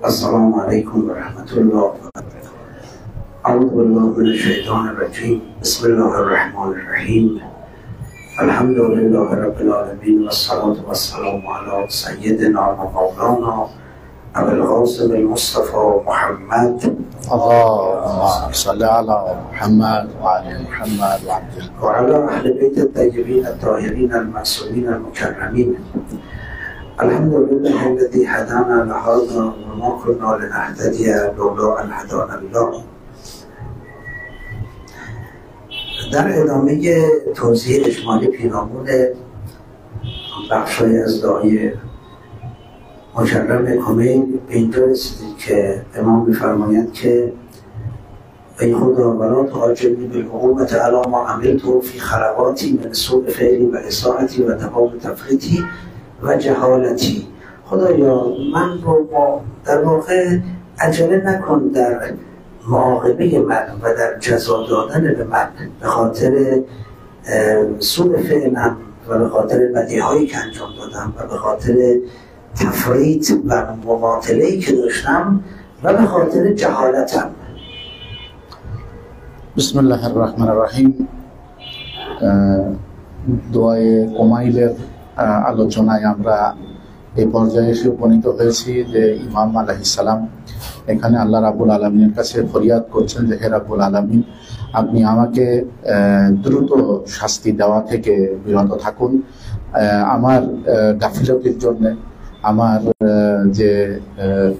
السلام عليكم ورحمة الله وبركاته. أعوذ بالله من الشيطان الرجيم. بسم الله الرحمن الرحيم. الحمد لله رب العالمين والصلاة والسلام على سيدنا ومولانا أبي القاسم المصطفى محمد. اللهم صل على محمد وعلى محمد وعلى أهل بيت الطيبين الطاهرين المعصومين المكرمين. الحمد لله الذي هدانا لهذا وما كنا لنهتدي لولا أن هدانا الله. در ادامه توضیح اجمالی پیرامون بخشای از دعای مکرم کمیل به اینجا رسیدیم که امام می‌فرماید که ای خدا ولا تعاجلنی بالعقوبة علی ما عملت فی خلواتی من سوء فعلی و اساءتی و دوام تفریطی و جهالتی. خدایا من رو در واقع عجله نکن در معاقبه من و در جزا دادن به من به خاطر سوء فعلم و به خاطر بدیهایی که انجام دادم و به خاطر تفریط و مماطله‌ای که داشتم و به خاطر جهالتم. بسم الله الرحمن الرحیم. দোয়ায়ে কুমাইলের আলোচনায় আমরা এই পর্যায়ে এসে উপনীত হয়েছি যে ইমাম আলাইহিস সালাম এখানে আল্লাহ রাব্বুল আলামিনের কাছে ফরিয়াদ করছেন যে হে রাব্বুল আলামিন, আপনি আমাকে দ্রুত শাস্তি দেওয়া থেকে বিরত থাকুন, আমার গাফিলতির জন্য, আমার যে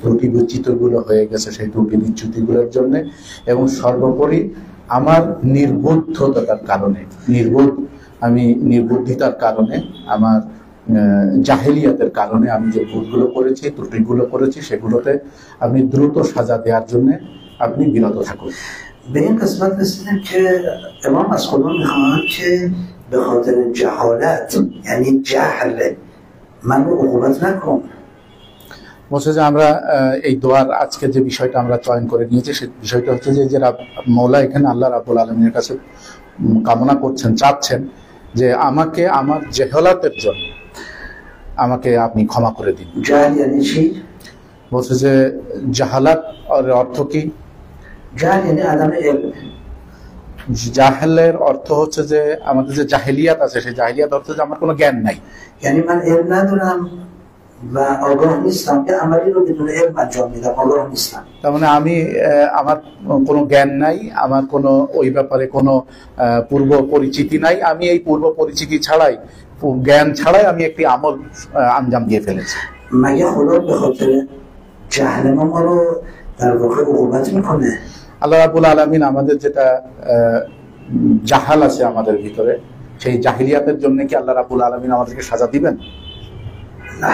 ত্রুটি বিচ্যুতিগুলো হয়ে গেছে সেই ত্রুটি বিচ্যুতিগুলোর জন্য, এবং সর্বোপরি আমার নির্বুদ্ধতার কারণে, আমি নির্বুদ্ধিতার কারণে, আমার জাহেলিয়াতের কারণে আমি যে ভুলগুলো করেছি, ত্রুটিগুলো করেছি, সেগুলোতে আপনি দ্রুত সাজা দেওয়ার জন্য আপনি বিরত থাকুন। به این قسمت رسیدیم که امام از خدا میخواهند که به خاطر جهالت یعنی جهل من رو عقوبت نکن. বলছে যে আমরা এই দোয়ার আজকে যে বিষয়টা আমরা চয়ন করে নিয়েছি সেই বিষয়টা হচ্ছে যে মৌলা এখানে আল্লাহ রাব্বুল আলামিনের কাছে কামনা করছেন, চাচ্ছেন যে আমাকে আমার জেহলাতের জন্য আমাকে আপনি ক্ষমা করে দিন। জাহেল yani چی؟ বলছে যে জাহালাত এর অর্থ কি? জাহেল yani আদম ইলম। জাহেলের অর্থ হচ্ছে যে আমাদের যে জাহেলিয়াত আছে সেই জাহেলিয়াত অর্থ যে আমার কোনো জ্ঞান নাই, یعنی من علم ندارم و آگاه نیستم که عملی رو بدون علم انجام میدم، آگاه نیستم. তার মানে আমি আমার কোনো জ্ঞান নাই, আমার কোনো ওই ব্যাপারে কোনো পূর্ব পরিচিতি নাই, আমি এই পূর্ব পরিচিতি ছাড়াই, জ্ঞান ছাড়াই আমি একটি আমল আঞ্জাম দিয়ে ফেলেছি। مگه خدا به خاطر جهل ما رو در واقع عقوبت میکنه؟ আল্লাহ রাব্বুল আলামিন আমাদের যেটা জাহাল আছে আমাদের ভিতরে, সেই জাহিলিয়াতের জন্য কি আল্লাহ রাব্বুল আলামিন আমাদেরকে সাজা দিবেন? না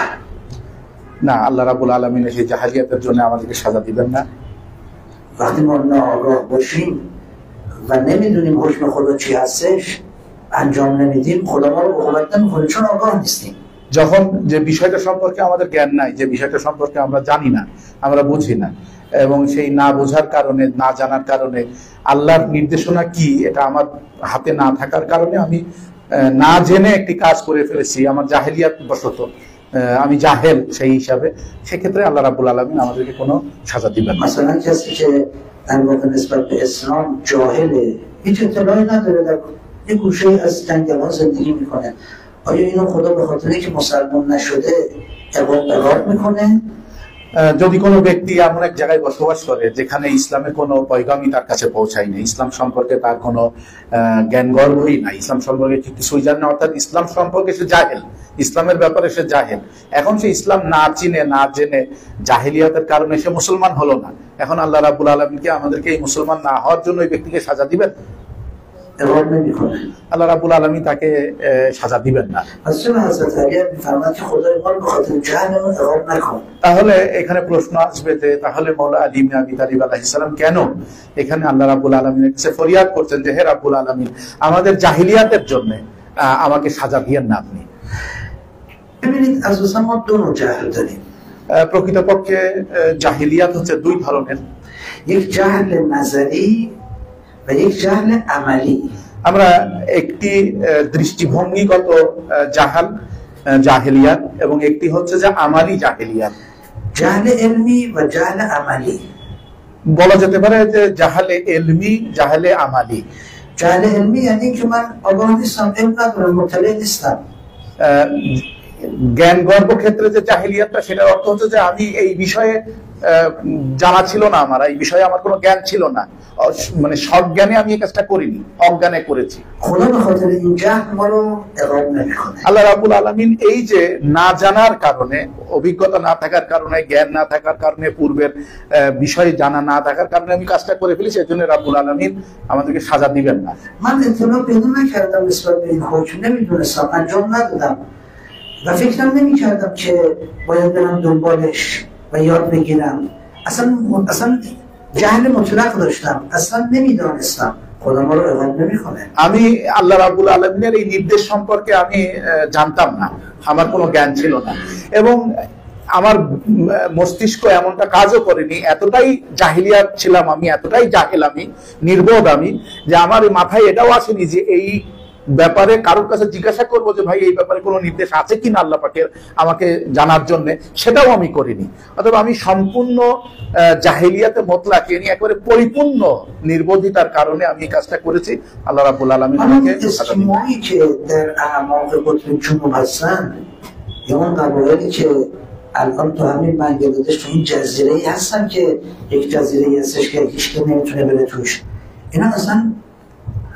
না, আল্লাহ রাব্বুল আলামিন সেই জাহিলিয়াতের জন্য আমাদেরকে সাজা দিবেন না। وقتی ما ناآگاه باشیم و نمیدونیم حکم خدا چی هستش انجام نمیدیم، خدا ما رو عقوبت نمیکنه چون آگاه نیستیم. যখন যে বিষয়টা সম্পর্কে আমাদের জ্ঞান নাই, যে বিষয়টা সম্পর্কে আমরা জানি না, আমরা বুঝি না, এবং সেই না বোঝার কারণে, না জানার কারণে, আল্লাহর নির্দেশনা কি এটা আমার হাতে না থাকার কারণে আমি না জেনে একটি কাজ করে ফেলেছি, আমার জাহেলিয়াত বশত আমি জাহেল, সেই হিসাবে সেক্ষেত্রে আল্লাহ রাব্বুল আলামিন আমাদেরকে কোনো সাজা দিবেন না। مثلا کسی که در واقع نسبت به اسلام جاهله، هیچ اطلاعی نداره، در یک گوشه از جنگل‌ها زندگی میکنه، آیا اینو خدا به خاطر اینکه مسلمان نشده عقاب میکنه؟ যদি কোনো ব্যক্তি এমন এক জায়গায় বসবাস করে যেখানে ইসলামের কোনো পয়গামই তার কাছে পৌঁছায়নি, ইসলাম সম্পর্কে তার কোনো জ্ঞান গর্বই নাই, ইসলাম সম্পর্কে কিছুই জানে না, অর্থাৎ ইসলাম সম্পর্কে সে জাহেল, ইসলামের ব্যাপারে সে জাহেল, এখন সে ইসলাম না চিনে, না জেনে, জাহেলিয়াতের কারণে সে মুসলমান হলো না, এখন আল্লাহ রাব্বুল আলামিন কি আমাদেরকে এই মুসলমান না হওয়ার জন্য ওই ব্যক্তিকে সাজা দিবেন? আল্লাহ রাব্বুল আলামিন তাকে সাজা দিবেন না। তাহলে এখানে প্রশ্ন আসবে যে তাহলে মাওলা আলী ইবনে আবি তালিব আলাইহিস সালাম কেন এখানে আল্লাহ রাব্বুল আলামিনের কাছে ফরিয়াদ করছেন যে হে রাব্বুল আলামিন, আমাদের জাহিলিয়াতের জন্য আমাকে সাজা দিয়েন না আপনি? প্রকৃতপক্ষে জাহিলিয়াত হচ্ছে দুই ধরনের, এক জাহল নজরি و یک جهل عملی। আমরা একটি দৃষ্টিভঙ্গিগত জাহেলিয়াত এবং একটি হচ্ছে যে আমালি জাহেলিয়াত। জাহলে ইলমি ওয়া জাহলে আমালি। বলা যেতে পারে যে জাহালে ইলমি, জাহালে আমালি। জাহলে ইলমি یعنی که من آگاه نیستم، علم ندارم، مطلع نیستم। জ্ঞান গর্ব ক্ষেত্রে যে জাহিলিয়াতটা, সেটার অর্থ হচ্ছে যে আমি এই বিষয়ে জানা ছিল না, আমার এই বিষয়ে আমার কোনো জ্ঞান ছিল না, মানে সজ্ঞানে আমি এই কাজটা করিনি, অজ্ঞানে করেছি। আল্লাহ রাব্বুল আলামিন এই যে না জানার কারণে, অভিজ্ঞতা না থাকার কারণে, জ্ঞান না থাকার কারণে, পূর্বের বিষয়ে জানা না থাকার কারণে আমি কাজটা করে ফেলেছি, এই জন্য রাব্বুল আলামিন আমাদেরকে সাজা দিবেন না। من اطلاع پیدا نکردم نسبت به این حکم، نمیدونستم، انجام ندادم و فکرم نمیکردم که باید برم دنبالش و یاد بگیرم. اصلا جهل مطلق داشتم، اصلا نمیدانستم. خدا ما رو عقاب نمیکنه। আমি আল্লাহ রাব্বুল আলামিনের এই নির্দেশ সম্পর্কে আমি জানতাম না, আমার কোনো জ্ঞান ছিল না, এবং আমার মস্তিষ্ক এমনটা কাজও করেনি। এতটাই জাহিলিয়াত ছিলাম আমি, এতটাই জাহেল আমি, নির্বোধ আমি, যে আমার মাথায় এটাও আসেনি যে এই ব্যাপারে কারোর কাছে জিজ্ঞাসা করবো যে ভাই এই ব্যাপারে কোনো নির্দেশ আছে কিনা আল্লাহ পাকের আমাকে জানার জন্য, সেটাও আমি করিনি। অথবা আমি সম্পূর্ণ জাহিলিয়াতে মতলাকে নিয়ে একেবারে পরিপূর্ণ নির্বোধিতার কারণে আমি এই কাজটা করেছি। আল্লাহ রাব্বুল আলামিন আমাকে اسکیمایی که در اعماق قطب جنوب هستن یا اون قبایلی که الان تو همین بنگلادش تو این جزیره ای هستن که یک جزیره ای هستش که هیچ کی نمیتونه بره توش، اینا اصلا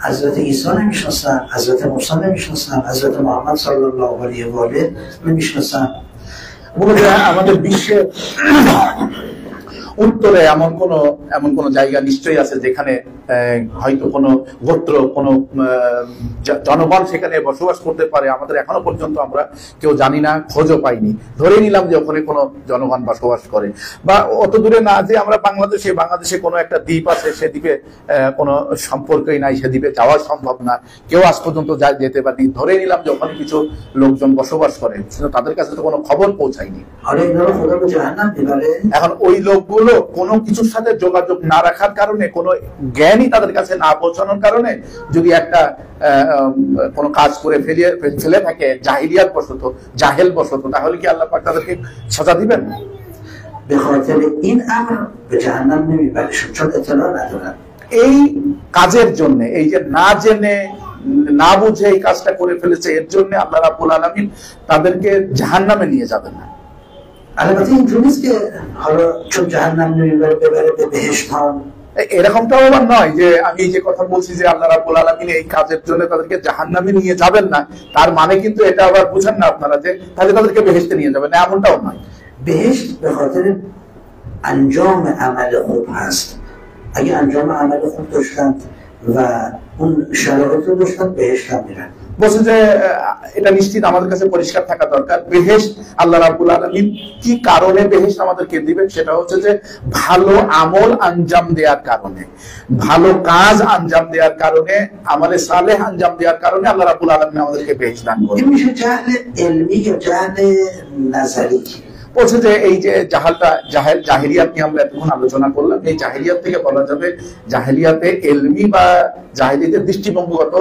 حضرت عیسی نمیشناسن، حضرت موسی نمیشناسن، حضرت محمد صلی الله علیه و آله نمیشناسن। আমাদের বিশ্বের উত্তরে এমন কোন জায়গা নিশ্চয়ই আছে যেখানে হয়তো কোনো গোত্র, কোনো জনগণ সেখানে বসবাস করতে পারে। আমাদের এখনো পর্যন্ত আমরা কেউ জানি না, খোঁজও পাইনি। ধরে নিলাম যে ওখানে কোনো জনগণ বসবাস করে, বা অত দূরে না যে আমরা বাংলাদেশে কোনো একটা দ্বীপ আছে, সে দ্বীপে কোনো সম্পর্কই নাই, সে দ্বীপে যাওয়া সম্ভব না, কেউ আজ পর্যন্ত যেতে পারেনি। ধরে নিলাম যে ওখানে কিছু লোকজন বসবাস করে, কিন্তু তাদের কাছে তো কোনো খবর পৌঁছায়নি। এখন ওই লোকগুলো কোনো কিছুর সাথে যোগাযোগ না রাখার কারণে, কোনো জ্ঞানই তাদের কাছে না পৌঁছানোর কারণে যদি একটা কোনো কাজ করে ফেলে থাকে জাহিলিয়াত বশত, জাহেল বশত, তাহলে কি আল্লাহ পাক তাদেরকে সাজা দিবেন? এই কাজের জন্য, এই যে না জেনে না বুঝে এই কাজটা করে ফেলেছে, এর জন্য আল্লাহ রাব্বুল আলামিন তাদেরকে জাহান্নামে নিয়ে যাবেন না। البته اینجوری نیست که حالا چون جهنم نمیبره ببره به بهشت ها، এরকমটাও আবার নয় যে আমি যে কথা বলছি যে আল্লাহ রাব্বুল আলামিন এই কাজের জন্য তাদেরকে জাহান্নামে নিয়ে যাবেন না, তার মানে কিন্তু এটা আবার বুঝেন না আপনারা যে তাহলে তাদেরকে বেহেশতে নিয়ে যাবেন না, এমনটাও নয়। بهشت به خاطر انجام عمل خوب هست. اگه انجام عمل خوب داشتند و اون شرایط رو داشتند بهشت هم میرن। বলছে যে এটা নিশ্চিত আমাদের কাছে পরিষ্কার থাকা দরকার, বেহেশত আল্লাহ রাব্বুল আলামিন কি কারণে বেহেশত আমাদেরকে দিবেন, সেটা হচ্ছে যে ভালো আমল আঞ্জাম দেওয়ার কারণে, ভালো কাজ আঞ্জাম দেওয়ার কারণে, আমলে সালেহ আঞ্জাম দেওয়ার কারণে আল্লাহ রাব্বুল আলামিন আমাদেরকে বেহেশত দান করবেন। این میشه جهل علمی یا جهل نظری। বলছে যে এই যে জাহিলিয়াত নিয়ে আমরা এতক্ষণ আলোচনা করলাম, এই জাহিলিয়াত থেকে বলা যাবে জাহিলিয়াতে এলমি বা জাহিলিয়াতের দৃষ্টিভঙ্গিগত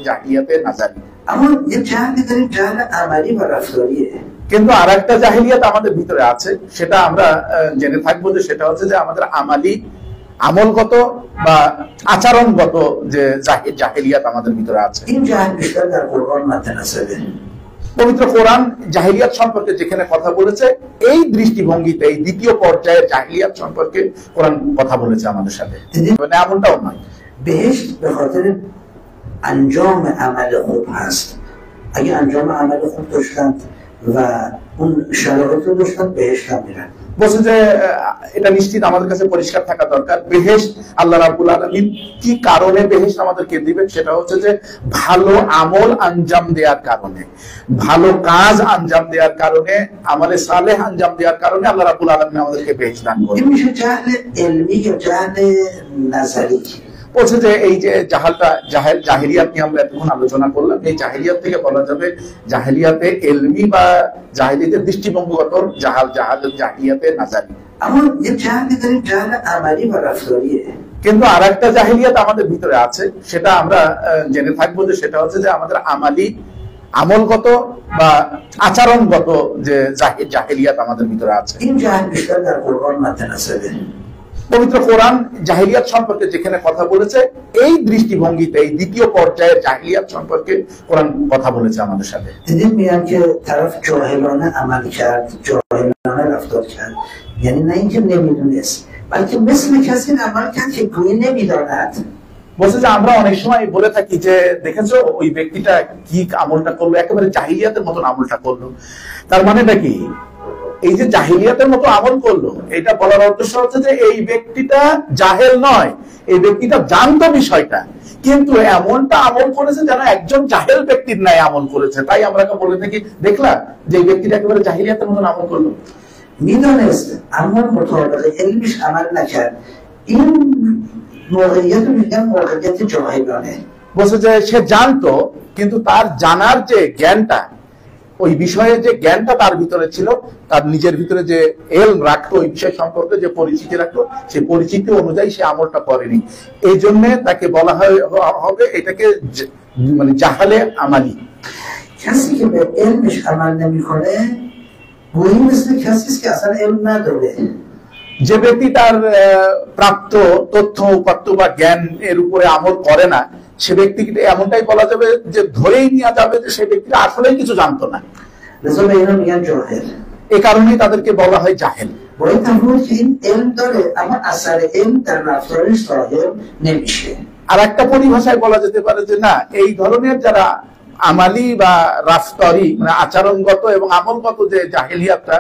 জাহিলিয়াতে নাজারি। আমার এই জাহিলিয়াত জাহল আমালি বা রাফসারিয়ে। কিন্তু আরেকটা জাহিলিয়াত আমাদের ভিতরে আছে, সেটা আমরা জেনে থাকবো, যে সেটা হচ্ছে যে আমাদের আমালি, আমলগত বা আচরণগত যে জাহিলিয়াত আমাদের ভিতরে আছে। এই জাহিল বিস্তার তার কোরআন মাধ্যমে আছে। পবিত্র কোরআন জাহিলিয়াত সম্পর্কে যেখানে কথা বলেছে, এই দৃষ্টিভঙ্গিতে এই দ্বিতীয় পর্যায়ে জাহিলিয়াত সম্পর্কে কোরআন কথা বলেছে আমাদের সাথে, মানে এমনটাও নয়। بهشت به خاطر انجام عمل خوب هست. اگه انجام عمل خوب داشتند و اون شرایط رو داشتند بهشت هم میرن। বলছে যে এটা নিশ্চিত আমাদের কাছে পরিষ্কার থাকা দরকার, বেহেশত আল্লাহ রাব্বুল আলামিন কি কারণে বেহেশত আমাদেরকে দিবেন, সেটা হচ্ছে যে ভালো আমল আঞ্জাম দেওয়ার কারণে, ভালো কাজ আঞ্জাম দেওয়ার কারণে, আমলে সালেহ আঞ্জাম দেওয়ার কারণে আল্লাহ রাব্বুল আলামিন আমাদেরকে বেহেশত দান করবেন। این میشه جهل علمی یا جهل نظری। বলছে যে এই যে জাহিলিয়াত নিয়ে আমরা এতক্ষণ আলোচনা করলাম, এই জাহিলিয়াত থেকে বলা যাবে জাহিলিয়াতে এলমি বা জাহিলিয়াতের দৃষ্টিভঙ্গিগত জাহিলিয়াতে নাজারি। আমার এই জাহিলিয়াত জাহল আমালি বা রাফসারিয়ে। কিন্তু আরেকটা জাহিলিয়াত আমাদের ভিতরে আছে, সেটা আমরা জেনে থাকবো, যে সেটা হচ্ছে যে আমাদের আমালি, আমলগত বা আচরণগত যে জাহেলিয়াত আমাদের ভিতরে আছে। این جهل بیشتر در قرآن متناسبه. পবিত্র কোরআন জাহেলিয়াত সম্পর্কে যেখানে কথা বলেছে, এই দৃষ্টিভঙ্গিতে এই দ্বিতীয় পর্যায়ের জাহেলিয়াত সম্পর্কে কোরআন কথা বলেছে আমাদের সাথে। دیدیم میگن که طرف جاهلانه عمل کرد، جاهلانه رفتار کرد، یعنی نه اینکه نمیدونست، بلکه مثل کسی عمل کرد که گویی نمیداند। বলছে যে আমরা অনেক সময় বলে থাকি যে দেখেছো ওই ব্যক্তিটা কি আমলটা করলো, একেবারে জাহিলিয়াতের মতন আমলটা করলো। তার মানেটা কি? এই যে জাহিলিয়াতের মতো আমল করলো, এটা বলার উদ্দেশ্য হচ্ছে যে এই ব্যক্তিটা জাহেল নয়, এই ব্যক্তিটা জানতো বিষয়টা, কিন্তু এমনটা আমল করেছে যেন একজন জাহেল ব্যক্তির ন্যায় আমল করেছে। তাই আমরা বলে থাকি দেখলা যে এই ব্যক্তিটা একেবারে জাহিলিয়াতের মতন আমল করলো। میدانست اما مطابق علمش عمل نکرد. این موقعیت رو میگن موقعیت جاهلانه. বলছে যে সে জানতো, কিন্তু তার জানার যে জ্ঞানটা, ওই বিষয়ে যে জ্ঞানটা তার ভিতরে ছিল, তার নিজের ভিতরে যে এলম রাখতো, ওই বিষয় সম্পর্কে যে পরিচিতি রাখতো, সেই পরিচিতি অনুযায়ী সে আমলটা করেনি। এই জন্য তাকে বলা হবে এটাকে মানে জাহালে আমালি। کسی که به علمش عمل نمیکنه گویی مثل کسی است که اصلا علم نداره. যে ব্যক্তি তার প্রাপ্ত তথ্য উপাত্ত বা জ্ঞান এর উপরে আমল করে না, সে ব্যক্তিকে এমনটাই বলা যাবে যে ধরেই নেওয়া যাবে যে সেই ব্যক্তিটা আসলেই কিছু জানতো না। لذا به اینا میگن جاهل. এই কারণেই তাদেরকে বলা হয় জাহেল। باید تفاوت که این علم داره اما اثر علم در رفتارش ظاهر نمیشه. আর একটা পরিভাষায় বলা যেতে পারে যে না, এই ধরনের যারা আমালি বা রাফতারি মানে আচরণগত এবং আমলগত যে জাহেলিয়াতটা,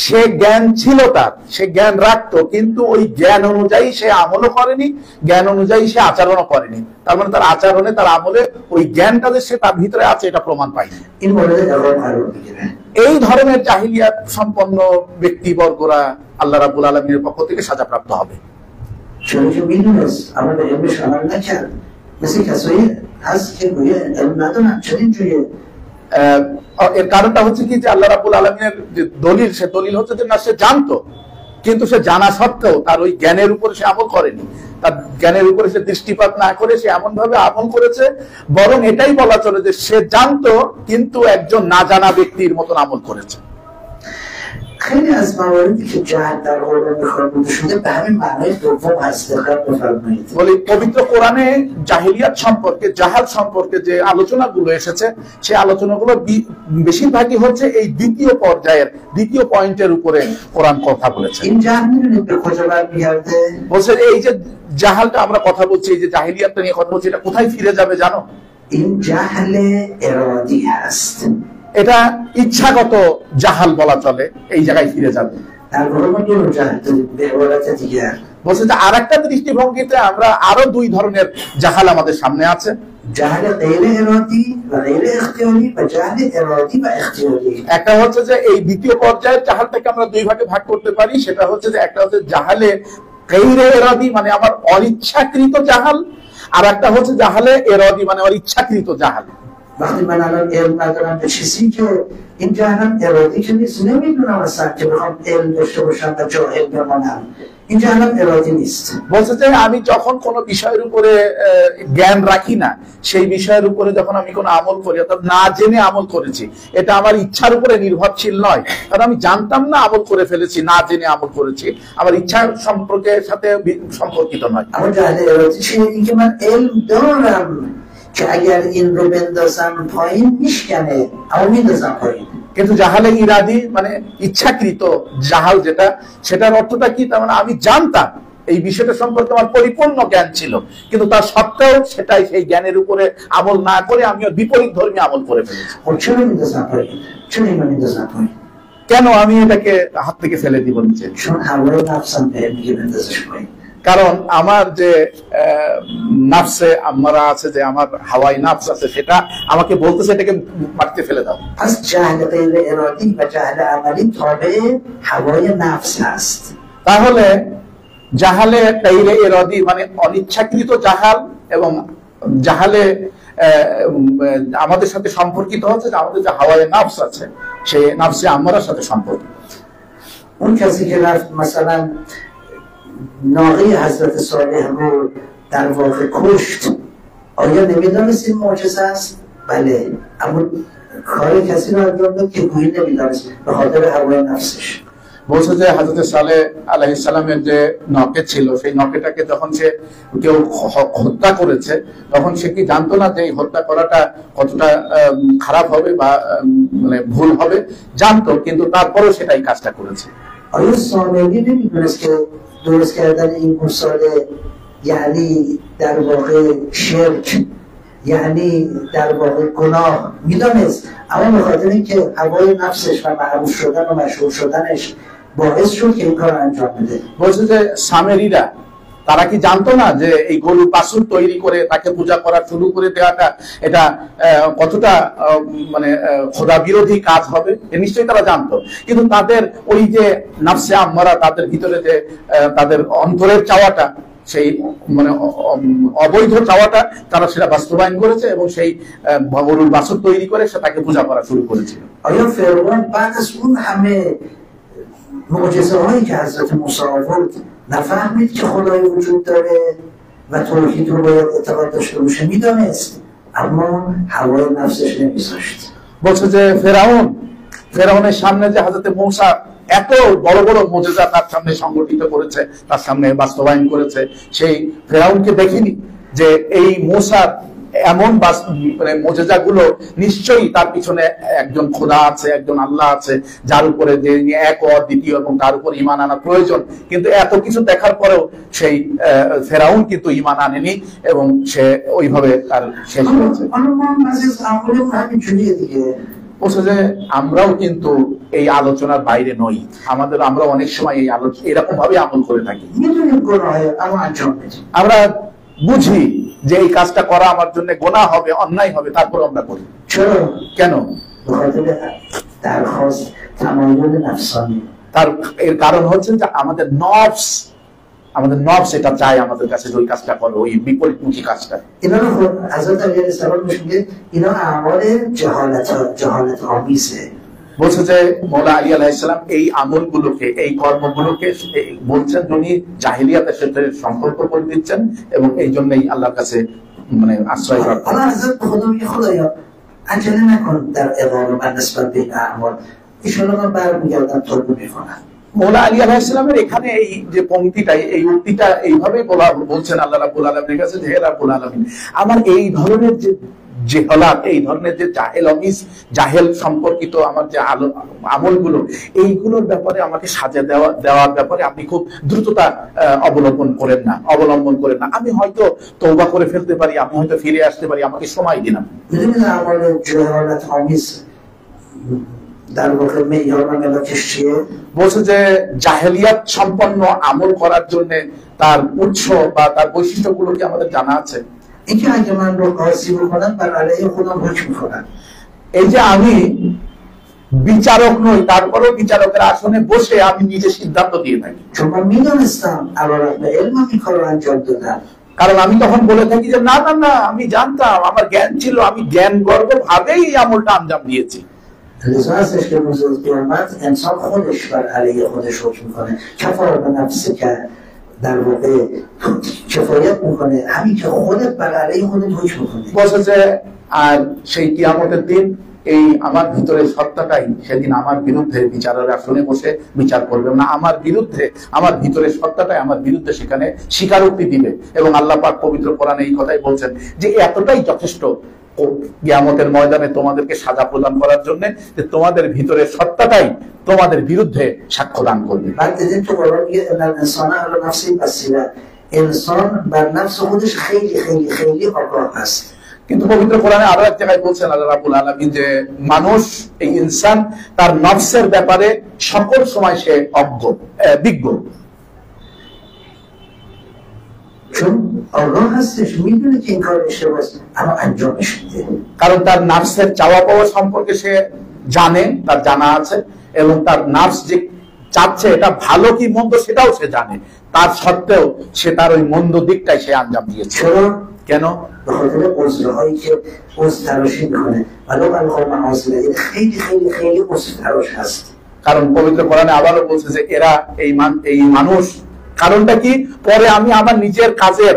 সে জ্ঞান ছিল তার, সে জ্ঞান রাখতো, কিন্তু ওই জ্ঞান অনুযায়ী সে আমলও করেনি, জ্ঞান অনুযায়ী সে আচরণও করেনি। তার মানে তার আচরণে তার আমলে ওই জ্ঞানটা যে সে তার ভিতরে আছে এটা প্রমাণ পায়নি। এই ধরনের জাহিলিয়াত সম্পন্ন ব্যক্তিবর্গরা আল্লাহ রাব্বুল আলামিনের পক্ষ থেকে সাজাপ্রাপ্ত হবে। এর কারণটা হচ্ছে কি যে আল্লাহ রাব্বুল আলামিনের যে দলিল, সে দলিল হচ্ছে যে না, সে জানতো, কিন্তু সে জানা সত্ত্বেও তার ওই জ্ঞানের উপরে সে আমল করেনি। তার জ্ঞানের উপরে সে দৃষ্টিপাত না করে সে এমন ভাবে আমল করেছে, বরং এটাই বলা চলে যে সে জানতো কিন্তু একজন না জানা ব্যক্তির মতন আমল করেছে। خیلی از مواردی که جهل در قرآن خوانده شده به همین معنای دوم هست. دقت بفرمایید. বলি পবিত্র কোরআনে জাহিলিয়াত সম্পর্কে, জাহাল সম্পর্কে যে আলোচনাগুলো এসেছে, সেই আলোচনাগুলো বেশিরভাগই হচ্ছে এই দ্বিতীয় পর্যায়ের, দ্বিতীয় পয়েন্টের উপরে কোরআন কথা বলেছে। این جهل می‌دونید به کجا برمیگرده؟ বলছে এই যে জাহালটা আমরা কথা বলছি, এই যে জাহিলিয়াতটা নিয়ে কথা বলছি, এটা কোথায় ফিরে যাবে জানো? این جهل ارادی هست. এটা ইচ্ছাগত জাহাল বলা চলে, এই জায়গায় ফিরে যাবে। در واقع ما دو جهل داریم به عبارت دیگر. বলছে যে আরেকটা দৃষ্টিভঙ্গিতে আমরা আরো দুই ধরনের জাহাল আমাদের সামনে আছে। جهل غیر ارادی و غیر اختیاری و جهل ارادی و اختیاری. একটা হচ্ছে যে এই দ্বিতীয় পর্যায়ের জাহালটাকে আমরা দুই ভাগে ভাগ করতে পারি। সেটা হচ্ছে যে একটা হচ্ছে জাহালে গায়রে ইরাদি মানে আমার অনিচ্ছাকৃত জাহাল, আর একটা হচ্ছে জাহালে ইরাদি মানে আমার ইচ্ছাকৃত জাহাল। وقتی من الان علم ندارم به چیزی که این جهلم ارادی که نیست، نمیدونم اصلا که بخوام علم داشته باشم و جاهل بمانم، این جهلم ارادی نیست. বলছে যে আমি যখন কোনো বিষয়ের উপরে জ্ঞান রাখি না, সেই বিষয়ের উপরে যখন আমি কোনো আমল করি, অর্থাৎ না জেনে আমল করেছি, এটা আমার ইচ্ছার উপরে নির্ভরশীল নয়। কারণ আমি জানতাম না, আমল করে ফেলেছি, না জেনে আমল করেছি, আমার ইচ্ছার সম্পর্কের সাথে সম্পর্কিত নয়। اما جهل ارادی چیه؟ این که من علم دارم که اگر این رو بندازم پایین میشکنه، اما میندازم پایین। কিন্তু জাহালে ইরাদি মানে ইচ্ছাকৃত জাহাল যেটা, সেটার অর্থটা কি? তার মানে আমি জানতাম এই বিষয়টা সম্পর্কে, আমার পরিপূর্ণ জ্ঞান ছিল, কিন্তু তার সত্ত্বেও সেটাই সেই জ্ঞানের উপরে আমল না করে আমি বিপরীত ধর্মী আমল করে ফেলেছি। কেন আমি এটাকে হাত থেকে ফেলে দিব নিচে? কারণ আমার যে নাফসে আম্মারা আছে, যে আমার হাওয়াই নাফস আছে, সেটা আমাকে বলতেছে এটাকে মাটিতে ফেলে দাও। তাহলে জাহালে গায়রে ইরাদি মানে অনিচ্ছাকৃত জাহাল, এবং জাহালে আমাদের সাথে সম্পর্কিত হচ্ছে যে আমাদের যে হাওয়াই নাফস আছে, সেই নাফসে আম্মারার সাথে সম্পর্কিত। اون کسی که رفت مثلا ناقه حضرت صالح رو در واقع کشت، آیا نمیدانست این معجزه است؟ بله اما کار کسی رو انجام داد که گویی نمیدانست به خاطر هوای نفسش. বলছে যে হযরত সালেহ আলাইহিস সালামের যে নখে ছিল সেই নখেটাকে যখন সে কেউ হত্যা করেছে তখন সে কি জানতো না যে এই হত্যা করাটা কতটা খারাপ হবে বা মানে ভুল হবে, জানতো, কিন্তু তারপরেও সেটাই কাজটা করেছে। آیا سامعی نمیدونست که درست کردن این گوساله یعنی در واقع شرک، یعنی در واقع گناه میدانست، اما به خاطر اینکه هوای نفسش و معروف شدن و مشهور شدنش باعث شد که این کار انجام بده. বলছে যে সামেরিরা তারা কি জানতো না যে এই গরুর বাছুর তৈরি করে তাকে পূজা করা শুরু করে দেওয়াটা এটা কতটা মানে খোদা বিরোধী কাজ হবে? নিশ্চয়ই তারা জানতো, কিন্তু তাদের ওই যে নাফসে আম্মারা, তাদের ভিতরে যে তাদের অন্তরের চাওয়াটা, সেই মানে অবৈধ চাওয়াটা তারা সেটা বাস্তবায়ন করেছে এবং সেই গরুর বাছুর তৈরি করে সে তাকে পূজা করা শুরু করেছিল। آیا فرعون بعد از اون همه معجزه هایی که حضرت موسی آورد نفهمید که خدای وجود داره و توحید رو باید اعتقاد داشته باشه؟ میدانست، اما هوای نفسش نمیذاشت. বলছে যে ফেরাউনের সামনে যে হযরত মূসা এত বড় বড় মুজিজা তার সামনে সংগঠিত করেছে, তার সামনে বাস্তবায়ন করেছে, সেই ফেরাউনকে দেখিনি যে এই মূসার এমন মানে মুজিজাগুলো নিশ্চয়ই তার পিছনে একজন খোদা আছে, একজন আল্লাহ আছে, যার উপরে যে এক ও দ্বিতীয় এবং তার উপর ঈমান আনা প্রয়োজন। কিন্তু এত কিছু দেখার পরেও সেই ফেরাউন কিন্তু ঈমান আনেনি এবং সে ওইভাবে তার শেষ হয়েছে। বলছে যে আমরাও কিন্তু এই আলোচনার বাইরে নই, আমরা অনেক সময় এই আলোচনা এরকম ভাবে আমল করে থাকি। আমরা বুঝি যে এই কাজটা করা আমার জন্য গুনাহ হবে, অন্যায় হবে, তারপর আমরা করি। কেন? তার এর কারণ হচ্ছে যে আমাদের নফস এটা চায় আমাদের কাছে ওই কাজটা করো, ওই বিপরীতমুখী কাজটা। বলছে যে মওলা আলী আলাইহিস সালাম এই আমলগুলোকে, এই কর্মগুলোকে বলছেন উনি জাহেলিয়াতের সাথে সম্পর্ক করে দিচ্ছেন এবং এই জন্যই আল্লাহর কাছে মানে আশ্রয় প্রার্থনা। মওলা আলী আলাইহিস সালামের এখানে এই যে পংক্তিটা, এই উক্তিটা এইভাবে বলছেন আল্লাহ রাব্বুল আলামিনের কাছে যে হে রাব্বুল আলামিন, আমার এই ধরনের যে জেহালাত, এই ধরনের যে জাহেল সম্পর্কিত আমার যে আমলগুলো, এইগুলোর ব্যাপারে আমাকে সাজা দেওয়ার ব্যাপারে আপনি খুব দ্রুততা অবলম্বন করেন না। আমি হয়তো তওবা করে ফেলতে পারি, আমি হয়তো ফিরে আসতে পারি, আমাকে সময় দিন। বলছে যে জাহেলিয়াত সম্পন্ন আমল করার জন্য তার উৎস বা তার বৈশিষ্ট্যগুলো কি আমাদের জানা আছে? اینکه اگه من رو قاضی بکنن بر علیه خودم حکم کنن، এই যে আমি বিচারক নই, তারপরেও বিচারকের আসনে বসে আমি নিজে সিদ্ধান্ত দিয়ে থাকি। چون من میدونستم علیرغم علمم این کار رو انجام دادم، কারণ আমি তখন বলে থাকি যে না না না, আমি জানতাম, আমার জ্ঞান ছিল, আমি জ্ঞান গর্ব ভাবেই এই আমলটা আঞ্জাম দিয়েছি। لذا هستش که روز قیامت انسان خودش بر علیه خودش حکم کنه. کفر به نفسه که در واقع کفایت میکنه همین که خودت بر علیه خودت حکم کنه। বলছে যে আর সেই কিয়ামতের দিন এই আমার ভিতরের সত্তাটাই সেদিন আমার বিরুদ্ধে বিচারের আসনে বসে বিচার করবে না, আমার ভিতরের সত্তাটাই আমার বিরুদ্ধে সেখানে স্বীকারোক্তি দিবে। এবং আল্লাহ পাক পবিত্র কোরআনে এই কথাই বলছেন যে এতটাই যথেষ্ট কিয়ামতের ময়দানে তোমাদেরকে সাজা প্রদান করার জন্য যে তোমাদের ভিতরের সত্তাটাই তোমাদের বিরুদ্ধে সাক্ষ্য দান করবে। انسان بر نفس خودش خیلی خیلی خیلی آگاه است. কিন্তু পবিত্র কোরআনে আরো এক জায়গায় বলছেন আল্লাহ রাব্বুল আলামিন যে মানুষ, এই ইনসান তার নফসের ব্যাপারে সকল সময় সে বিজ্ঞ। چون آگاه هستش، میدونه که این کار اشتباهه اما انجامش میده। কারণ তার নফসের চাওয়া পাওয়া সম্পর্কে সে জানে, তার জানা আছে, এবং তার নফস যে চাচ্ছে এটা ভালো কি মন্দ সেটাও সে জানে, তার সত্ত্বেও সে তার ওই মন্দ দিকটাই সে আঞ্জাম দিয়েছে। কেন? কারণ পবিত্র কোরআনে আবারও বলছে যে এরা এই মানুষ, কারণটা কি, পরে আমি আমার নিজের কাজের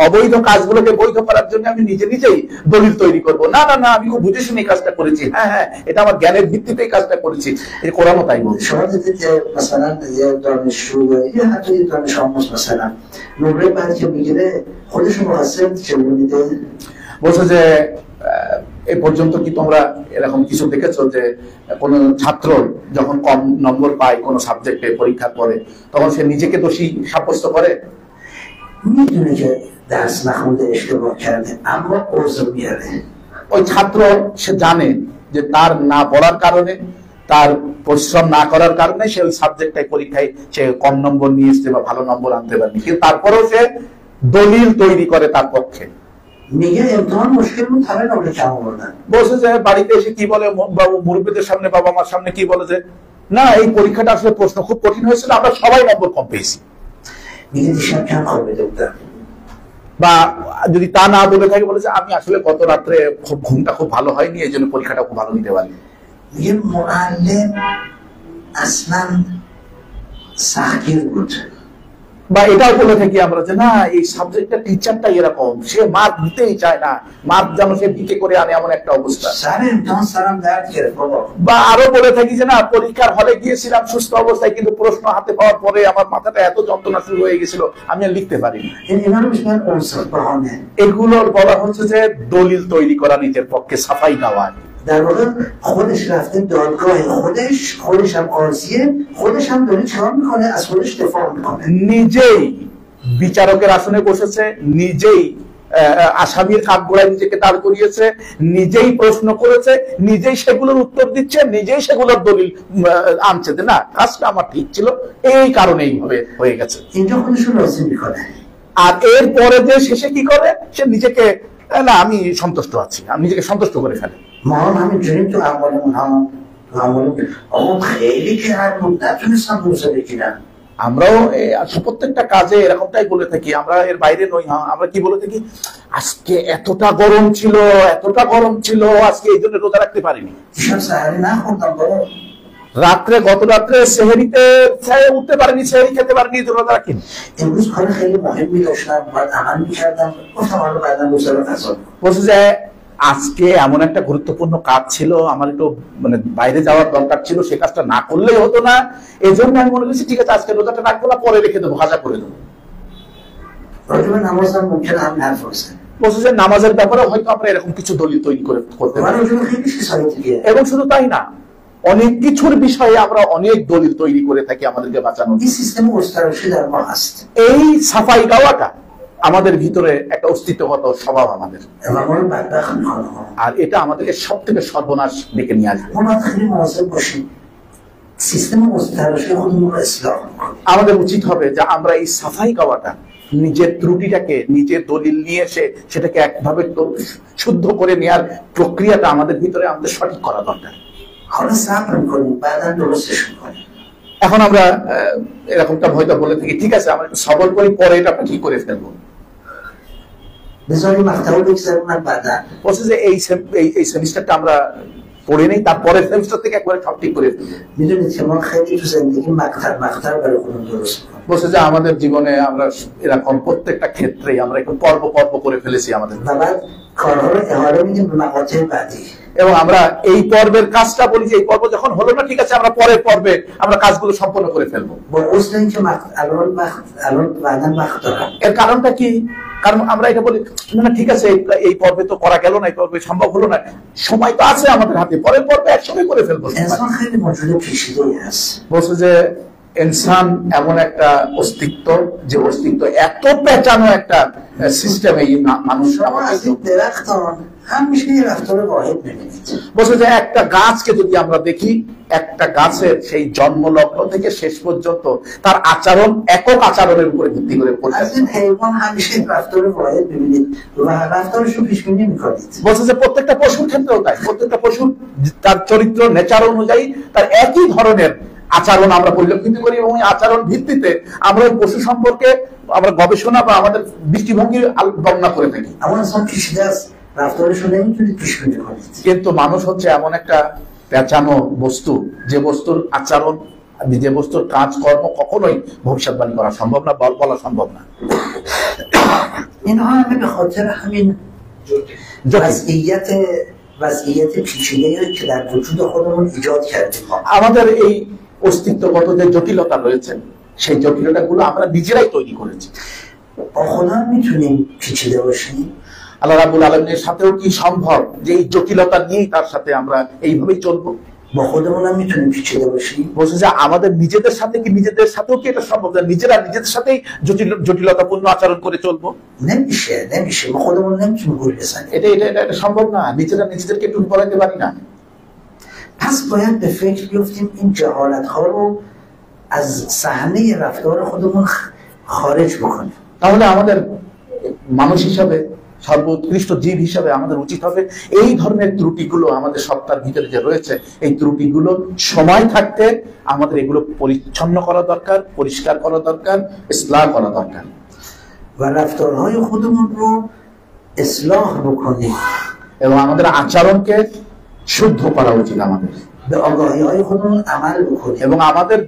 অবৈধ কাজগুলোকে বৈধ করার জন্য আমি নিজে নিজেই দলিল তৈরি করব। না না না, আমি খুব বুঝে শুনে এই কাজটা করেছি, হ্যাঁ হ্যাঁ এটা আমার জ্ঞানের ভিত্তিতে এই কাজটা করেছি, এই কোরআনও তাই বলছে। شما دیدید که مثلا یه دانشجو یا حتی یه دانش آموز مثلا نمره بعدی که میگیره خودش مقصر چگونه میده؟ বলছে যে এ পর্যন্ত কি তোমরা এরকম কিছু দেখেছো যে কোনো ছাত্র যখন কম নম্বর পায় কোনো সাবজেক্টে পরীক্ষার পরে তখন সে নিজেকে দোষী সাব্যস্ত করে? میدونه که درس نخونده اشتباه کرده اما عذر میاره. ওই ছাত্র সে জানে যে তার না পড়ার কারণে, তার পরিশ্রম না করার কারণে সে ওই সাবজেক্টটাই পরীক্ষায় সে কম নম্বর নিয়ে এসছে বা ভালো নম্বর আনতে পারেনি, কিন্তু তারপরেও সে দলিল তৈরি করে তার পক্ষে। میگه امتحان مشکل بود همه نمره کم آوردن. বলছে যে বাড়িতে এসে কি বলে, বাবু মুরব্বীদের সামনে, বাবা মার সামনে কি বলে যে না এই পরীক্ষাটা আসলে প্রশ্ন খুব কঠিন হয়েছিল, আমরা সবাই নম্বর কম পেয়েছি। میگه دیشب کم خوابیده بودم. বা যদি তা না বলে থাকে বলে যে আমি আসলে গত রাত্রে খুব ঘুমটা খুব ভালো হয়নি, এই জন্য পরীক্ষাটা খুব ভালো দিতে পারিনি। میگه معلم اصلا سختگیر بود. বা এটাও বলে থাকি আমরা যে না এই সাবজেক্টের টিচারটা এরকম, সে মার্ক দিতেই চায় না, মার্ক যেন সে বিকে করে আনে এমন একটা অবস্থা। سر امتحان سرم درد گرفت بابا. বা আরো বলে থাকি যে না পরীক্ষার হলে গিয়েছিলাম সুস্থ অবস্থায়, কিন্তু প্রশ্ন হাতে পাওয়ার পরে আমার মাথাটা এত যন্ত্রণা শুরু হয়ে গেছিল আমি আর লিখতে পারিনি। اینا رو میگن عنصر بهانه. এগুলোর بلا হচ্ছে যে দলিল তৈরি করা, নিজের পক্ষে সাফাই দেওয়া। در واقع خودش رفته دادگاه خودش هم قاضیه، خودش هم داره چیکار میکنه؟ از خودش دفاع میکنه. নিজেই বিচারকের আসনে বসেছে, নিজেই আসামির কাঠগড়ায় নিজেকে দাঁড় করিয়েছে, নিজেই প্রশ্ন করেছে, নিজেই সেগুলোর উত্তর দিচ্ছে, নিজেই সেগুলোর দলিল আনছে যে না কাজটা আমার ঠিক ছিল, এই কারণে এইভাবে হয়ে গেছে। اینجا خودش رو راضی میکنه. আর এরপরে যে শেষে কি করে, সে নিজেকে না আমি সন্তুষ্ট আছি, আমি নিজেকে সন্তুষ্ট করে ফেলে। ما هم همینجوریم تو اعمالمون هم تو اعمالمون آقا خیلی که هر بود نتونستم روزه بگیرم. আমরাও প্রত্যেকটা কাজে এরকমটাই বলে থাকি, আমরা এর বাইরে নই। হ্যাঁ আমরা কি বলে থাকি, আজকে এতটা গরম ছিল, এতটা গরম ছিল, আজকে এই জন্য রোজা রাখতে পারিনি। دیشب سحری نخوردم بابا. রাত্রে গত রাত্রে সেহরিতে উঠতে পারিনি, সেহরি খেতে পারিনি, রোজা রাখিনি। امروز کار خیلی مهمی داشتم باید عمل میکردم، گفتم حالا بعدا روزه رو قضا میکنم. বলছে যে আজকে এমন একটা গুরুত্বপূর্ণ কাজ ছিল, আমার একটু মানে বাইরে যাওয়ার দরকার ছিল, সে কাজটা না করলেই হতো না, এই জন্য আমি মনে করছি ঠিক আছে আজকে রোজাটা রাখবো না, পরে রেখে দেবো, কাজা করে দেবো। راجع به نمازم ممکنه همین حرف بزنه. বলছে যে নামাজের ব্যাপারে হয়তো আমরা এরকম কিছু দলিল তৈরি করতে من পারি। راجع به خیلی چیزهای دیگه. এবং শুধু তাই না, অনেক কিছুর বিষয়ে আমরা অনেক দলিল তৈরি করে থাকি আমাদেরকে বাঁচানোর। این سیستم گستراشی در ما هست. এই সাফাই গাওয়াটা আমাদের ভিতরে একটা অস্তিত্বগত স্বভাব আমাদের, و ما رو بدبخت میکنه. আর এটা আমাদেরকে সব থেকে সর্বনাশ ডেকে নিয়ে আসবে। ما باید خیلی مواظب باشیم. سیستم گستراشی خودمون رو اصلاح کنیم. আমাদের উচিত হবে যে আমরা এই সাফাই গাওয়াটা, নিজের ত্রুটিটাকে, নিজের দলিল নিয়ে এসে সেটাকে একভাবে শুদ্ধ করে নেওয়ার প্রক্রিয়াটা আমাদের ভিতরে আমাদের সঠিক করা দরকার। حالا صبر میکنیم بعدا درستش میکنیم. এখন আমরা এরকমটা হয়তো বলে থাকি ঠিক আছে আমরা একটু সবল করি, পরে এটা ঠিক করে ফেলবো। بذاریم مقطع رو بگذاریم بعدا. বলছে যে এই সেমিস্টারটা আমরা পড়ে নেই, তারপরের সেমিস্টার থেকে একবারে সব ঠিক করে ফেলবো। میدونید که ما خیلی تو زندگی مقطع برای خودمون درست میکنیم. বলছে যে আমাদের জীবনে আমরা এরকম প্রত্যেকটা ক্ষেত্রেই আমরা একটু পর্ব করে ফেলেছি আমাদের, و بعد کارها رو احاله میدیم به مقاطع بعدی. এবং আমরা এই পর্বের কাজটা বলি যে এই পর্ব যখন হলো না ঠিক আছে আমরা পরের পর্বে আমরা কাজগুলো সম্পন্ন করে ফেলবো। با حسن اینکه الان بعدا وقت دارم. এর কারণটা কি? কারণ আমরা এটা বলি না ঠিক আছে এই পর্বে তো করা গেল না, এই পর্বে সম্ভব হলো না, সময় তো আছে আমাদের হাতে, পরের পর্বে একসঙ্গে করে ফেলবো। انسان خیلی موجود پیچیده‌ای هست. বলছে যে ইনসান এমন একটা অস্তিত্ব, যে অস্তিত্ব এত পেঁচানো একটা সিস্টেম, এই মানুষরা شما از این درختان همیشه یه رفتار واحد می‌بینید. বলছে যে একটা গাছকে যদি আমরা দেখি, একটা গাছের সেই জন্মলগ্ন থেকে শেষ পর্যন্ত তার আচরণ একক আচরণের উপরে ভিত্তি করে পড়ে। از این حیوان همیشه رفتار واحد می‌بینید و رفتارش رو پیش بینی می‌کنید. বলছে যে প্রত্যেকটা পশুর ক্ষেত্রেও তাই, প্রত্যেকটা পশুর তার চরিত্র নেচার অনুযায়ী তার একই ধরনের আচরণ আমরা পরিলক্ষিত করি, এবং এই আচরণ ভিত্তিতে আমরা ওই পশু সম্পর্কে আমরা গবেষণা বা আমাদের দৃষ্টিভঙ্গি বর্ণনা করে থাকি। اما انسان پیچیده است، رفتارش رو نمی‌تونید پیش بینی کنید. কিন্তু মানুষ হচ্ছে এমন একটা পেঁচানো বস্তু, যে বস্তুর আচরণ, যে বস্তুর কাজকর্ম কখনোই ভবিষ্যৎবাণী করা সম্ভব না, বলা সম্ভব না। اینها همه به خاطر همین وضعیت پیچیده‌ای که در وجود خودمون ایجاد کردیم. আমাদের এই অস্তিত্বগত যে জটিলতা রয়েছে সেই জটিলতাগুলো আমরা নিজেরাই তৈরি করেছি। با خدا میتونیم پیچیده باشیم؟ আল্লাহ রাব্বুল আলামিনের সাথেও কি সম্ভব যে এই জটিলতা নিয়েই তার সাথে আমরা এইভাবেই চলবো? با خودمون هم میتونیم پیچیده باشیم؟ বলছে যে আমাদের নিজেদের সাথে কি নিজেদের সাথেও কি এটা সম্ভব যে নিজেরা নিজেদের সাথেই জটিলতাপূর্ণ আচরণ করে চলবো? نمیشه ما خودمون نمیتونیم گول بزنیم. এটা সম্ভব না, নিজেরা নিজেদেরকে টুন পড়াতে পারি না। پس باید به فکر بیفتیم این جهالت ها رو از صحنه رفتار خودمون خارج بکنیم। তাহলে আমাদের মানুষ হিসাবে, সর্বোৎকৃষ্ট জীব হিসাবে আমাদের উচিত হবে এই ধরনের ত্রুটিগুলো আমাদের সত্তার ভিতরে যে রয়েছে এই ত্রুটিগুলো সময় থাকতে আমাদের এগুলো পরিচ্ছন্ন করা দরকার, পরিষ্কার করা দরকার, ইসলাহ করা দরকার। و رفتارهای خودمون رو اصلاح بکنیم এবং আমাদের আচরণকে শুদ্ধ করা উচিত আমাদের। به آگاهی‌های خودمون عمل بکنیم এবং আমাদের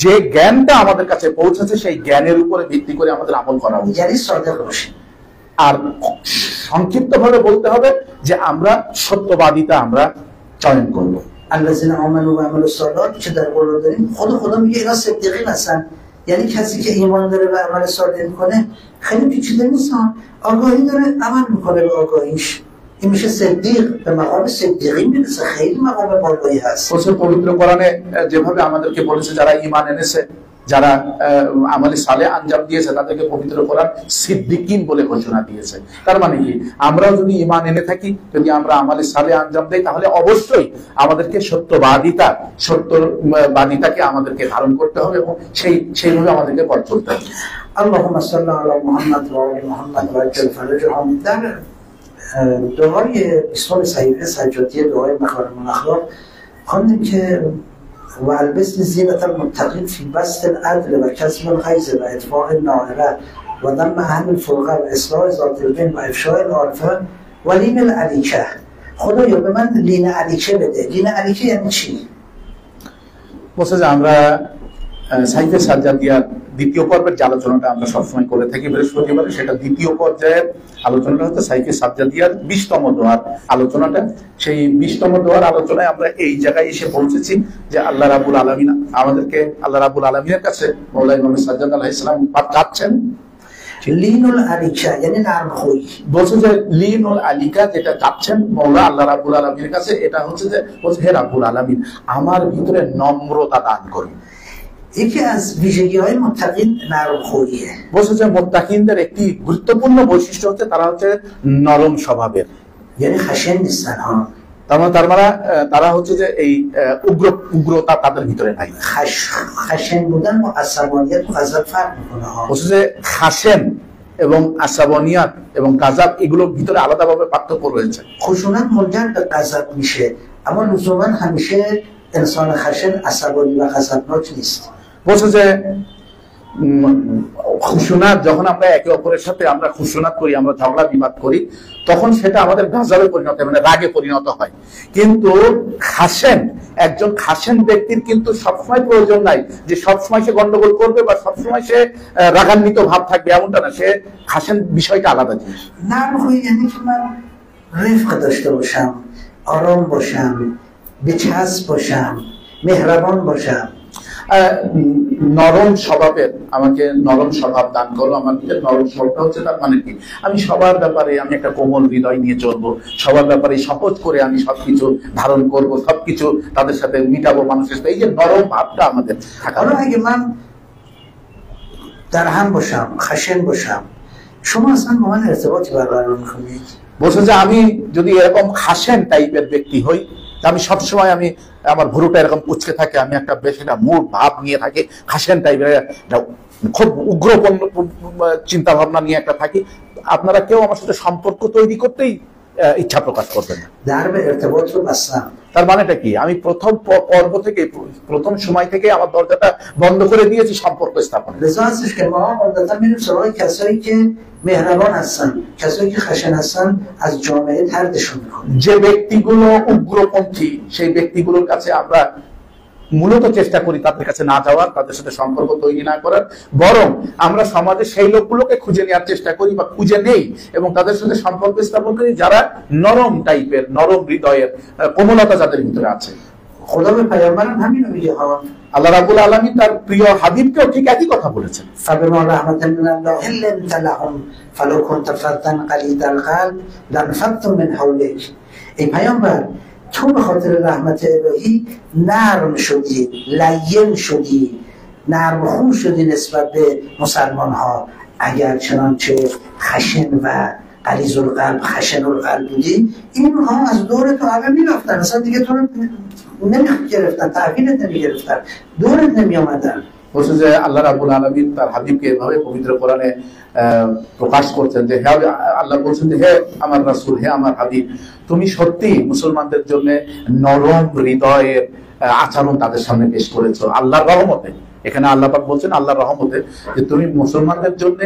যে জ্ঞানটা আমাদের কাছে পৌঁছেছে সেই জ্ঞানের উপরে ভিত্তি করে আমাদের আমল করা উচিত। یعنی صادق باشیم। আর সংক্ষিপ্তভাবে বলতে হবে যে আমরা সত্যবাদিতা আমরা চয়ন করব। الذين آمنوا وعملوا الصالحات که در قرآن داریم خدا میگه اینا صدیقین هستن. یعنی کسی که ایمان داره و عمل صالح میکنه خیلی پیچیده نیست، آگاهی داره عمل میکنه به آگاهیش، این میشه صدیق، به مقام صدیقی میرسه، خیلی مقام بالایی هست। পবিত্র কোরআনে যেভাবে আমাদেরকে বলেছে যারা ঈমান এনেছে, যারা আমলে সালেহ আঞ্জাম দিয়েছে তাদেরকে পবিত্র কোরআন সিদ্দিকিন বলে ঘোষণা দিয়েছে। তার মানে কি আমরাও যদি ঈমান এনে থাকি, যদি আমরা আমলে সালেহ আঞ্জাম দেই তাহলে অবশ্যই আমাদেরকে সত্যবাদিতাকে আমাদেরকে ধারণ করতে হবে এবং সেইভাবে আমাদেরকে পথ চলতে হবে। اللهم صل على محمد و آل محمد و عجل فرجهم. در دعای 20 صحیفه سجادیه دعای مکارم الاخلاق خواندیم که و البسن زینت المتقین فی بسط العدل و کسب الغیظ و اطفاء النائره و ضم اهل الفرقه و اصلاح ذات البین و افشاء العارفه و لین العلیکه. خدایا به من لین علیکه بده. لین علیکه یعنی چی؟ বলছে যে আমরা সাইফে সাজ্জাদিয়ার দ্বিতীয় পর্বের যে আলোচনাটা আমরা সবসময় করে থাকি বৃহস্পতিবারে, সেটা দ্বিতীয় পর্যায়ের আলোচনাটা হচ্ছে সাইফে সাজ্জাদিয়ার 20তম দোয়ার আলোচনাটা। সেই 20তম দোয়ার আলোচনায় আমরা এই জায়গায় এসে পৌঁছেছি যে আল্লাহ রাব্বুল আলামিন আমাদেরকে আল্লাহ রাব্বুল আলামিনের কাছে মওলা ইমাম সাজ্জাদ আলাইহিস সালাম চাচ্ছেন লিনুল আলিকা yani নারমখুই। বলছে যে লিনুল আলিকা যেটা চাচ্ছেন মওলা আল্লাহ রাব্বুল আলামিনের কাছে, এটা হচ্ছে যে বলছে হে রাব্বুল আলামিন আমার ভিতরে নম্রতা দান করুন। یکی از ویژگی‌های متقین نرمخوییه. বলছে যে মুত্তাকিনদের একটি গুরুত্বপূর্ণ বৈশিষ্ট্য হচ্ছে তারা হচ্ছে নরম স্বভাবের। یعنی خشن نیستن ها. তারা হচ্ছে যে এই উগ্রতা তাদের ভিতরে নাই। خشن بودن با عصبانیت و غضب فرق میکنه ها. বলছে যে খাসেন এবং আসাবানিয়াত এবং গাজাব এগুলোর ভিতরে আলাদাভাবে পার্থক্য রয়েছে। خشونت منجر به غضب میشه اما لزوما همیشه انسان خشن عصبانی و غضبناک نیست. বলছে যে খুশুনাত যখন আমরা একে অপরের সাথে আমরা খুশুনাত করি, আমরা ঝগড়া বিবাদ করি, তখন সেটা আমাদের গাজাবে পরিণত হয়, মানে রাগে পরিণত হয়। কিন্তু একজন খাসেন ব্যক্তির কিন্তু সবসময় প্রয়োজন নাই যে সবসময় সে গন্ডগোল করবে বা সবসময় সে রাগান্বিত ভাব থাকবে, এমনটা না। সে খাসেন বিষয়টা আলাদা জিনিস। نرمخویی یعنی که من رفق داشته باشم، آرام باشم، بچسب باشم، مهربان باشم. নরম স্বভাবের, আমাকে নরম স্বভাব দান করো। আমার ভিতরে নরম স্বভাবটা হচ্ছে তার মানে কি আমি সবার ব্যাপারে আমি একটা কোমল হৃদয় নিয়ে চলবো, সবার ব্যাপারে সহজ করে আমি সবকিছু ধারণ করব, সবকিছু তাদের সাথে মিটাবো মানুষের সাথে। এই যে নরম ভাবটা আমাদের থাকা। اگه من در هم باشم، خشن باشم، شما اصلا با من ارتباطی برقرار می‌کنید؟ বলছে যে আমি যদি এরকম খাসেন টাইপের ব্যক্তি হই, আমি সবসময় আমার ভুরুটা এরকম কুচকে থাকে, আমি একটা বেশ একটা মূল ভাব নিয়ে থাকি, খাসেন টাইপের খুব উগ্রপূর্ণ চিন্তা ভাবনা নিয়ে একটা থাকি, আপনারা কেউ আমার সাথে সম্পর্ক তৈরি করতেই ইচ্ছা প্রকাশ করবেন না। তার মানেটা কি আমি প্রথম সময় থেকে আমার দরজাটা বন্ধ করে দিয়েছি সম্পর্ক স্থাপনে। যে ব্যক্তিগুলো উগ্রপন্থী সেই ব্যক্তিগুলোর কাছে আমরা মূলত চেষ্টা করি তাদের কাছে না যাওয়ার, তাদের সাথে সম্পর্ক তৈরি না করার, বরং আমরা সমাজে সেই লোকগুলোকে খুঁজে নেওয়ার চেষ্টা করি বা খুঁজে নেই এবং তাদের সাথে সম্পর্ক স্থাপন করি যারা নরম টাইপের, নরম হৃদয়ের, কোমলতা যাদের ভিতরে আছে। خدا به پیامبرم همین رو میگه ها. আল্লাহ রাব্বুল আলামিন তার প্রিয় হাবিবকেও ঠিক একই কথা বলেছেন। فبما رحمة من الله لنت لهم فلو كنت فظا غليظ القلب لانفضوا من حولك. ای پیامبر تو به خاطر رحمت الهی نرم شدی، لین شدی، نرم خو شدی نسبت به مسلمان ها. اگر چنانچه خشن و غلیظ القلب، خشن القلب بودی، اینها از دور تو همه میرفتن، اصلا دیگه تو رو نمیگرفتن، تحویلت نمیگرفتن، دورت نمی آمدن. বলছে যে আল্লাহ রাব্বুল আলামিন তার হাবিবকে এভাবে পবিত্র কোরআনে প্রকাশ করছেন যে হে আল্লাহ বলছেন যে হে আমার রাসূল, হে আমার হাবিব, তুমি সত্যি মুসলমানদের জন্য নরম হৃদয়ের আচরণ তাদের সামনে পেশ করেছো আল্লাহর রহমতে। এখানে আল্লাহ পাক বলছেন আল্লাহর রহমতে যে তুমি মুসলমানদের জন্য,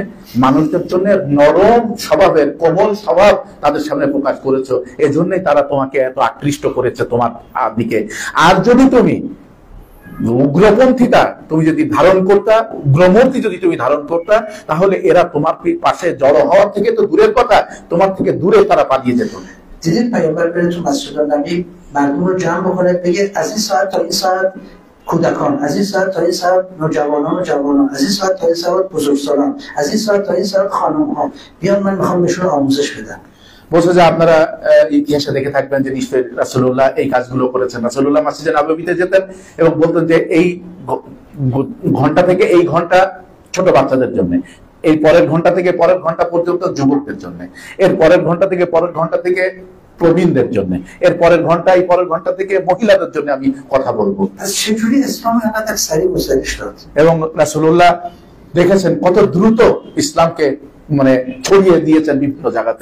মানুষদের জন্য নরম স্বভাবের, কোমল স্বভাব তাদের সামনে প্রকাশ করেছো, এজন্যই তারা তোমাকে এত আকৃষ্ট করেছে তোমার দিকে। আর যদি তুমি উগ্রপন্থীতা তুমি যদি ধারণ করতা, উগ্রমূর্তি যদি তুমি ধারণ করতা, তাহলে এরা তোমার পাশে জড়ো হওয়ার থেকে তো দূরের কথা, তোমার থেকে দূরে তারা পালিয়ে যেত। دیدید پیامبر بره تو مسجد النبی مردم رو جمع بکنه بگه از این ساعت تا این ساعت کودکان، از این ساعت تا این ساعت نوجوانان و جوانان، از این ساعت تا این ساعت بزرگسالان، از این ساعت تا این ساعت خانم ها بیان من میخوام بهشون آموزش بدم. বলছে যে আপনারা ইতিহাসে দেখে থাকবেন যে নিশ্চয়ই রাসূলুল্লাহ এই কাজগুলো করেছেন। রাসূলুল্লাহ মসজিদে নববীতে যেতেন এবং বলতেন যে এই ঘন্টা থেকে এই ঘন্টা ছোট বাচ্চাদের জন্য, এই পরের ঘন্টা থেকে পরের ঘন্টা পর্যন্ত যুবকদের জন্য, এর পরের ঘন্টা থেকে পরের ঘন্টা থেকে প্রবীণদের জন্য, এর পরের ঘন্টা এই পরের ঘন্টা থেকে মহিলাদের জন্য আমি কথা বলবো। এবং রাসূলুল্লাহ দেখেছেন কত দ্রুত ইসলামকে মানে ছড়িয়ে দিয়েছেন বিভিন্ন জায়গাতে।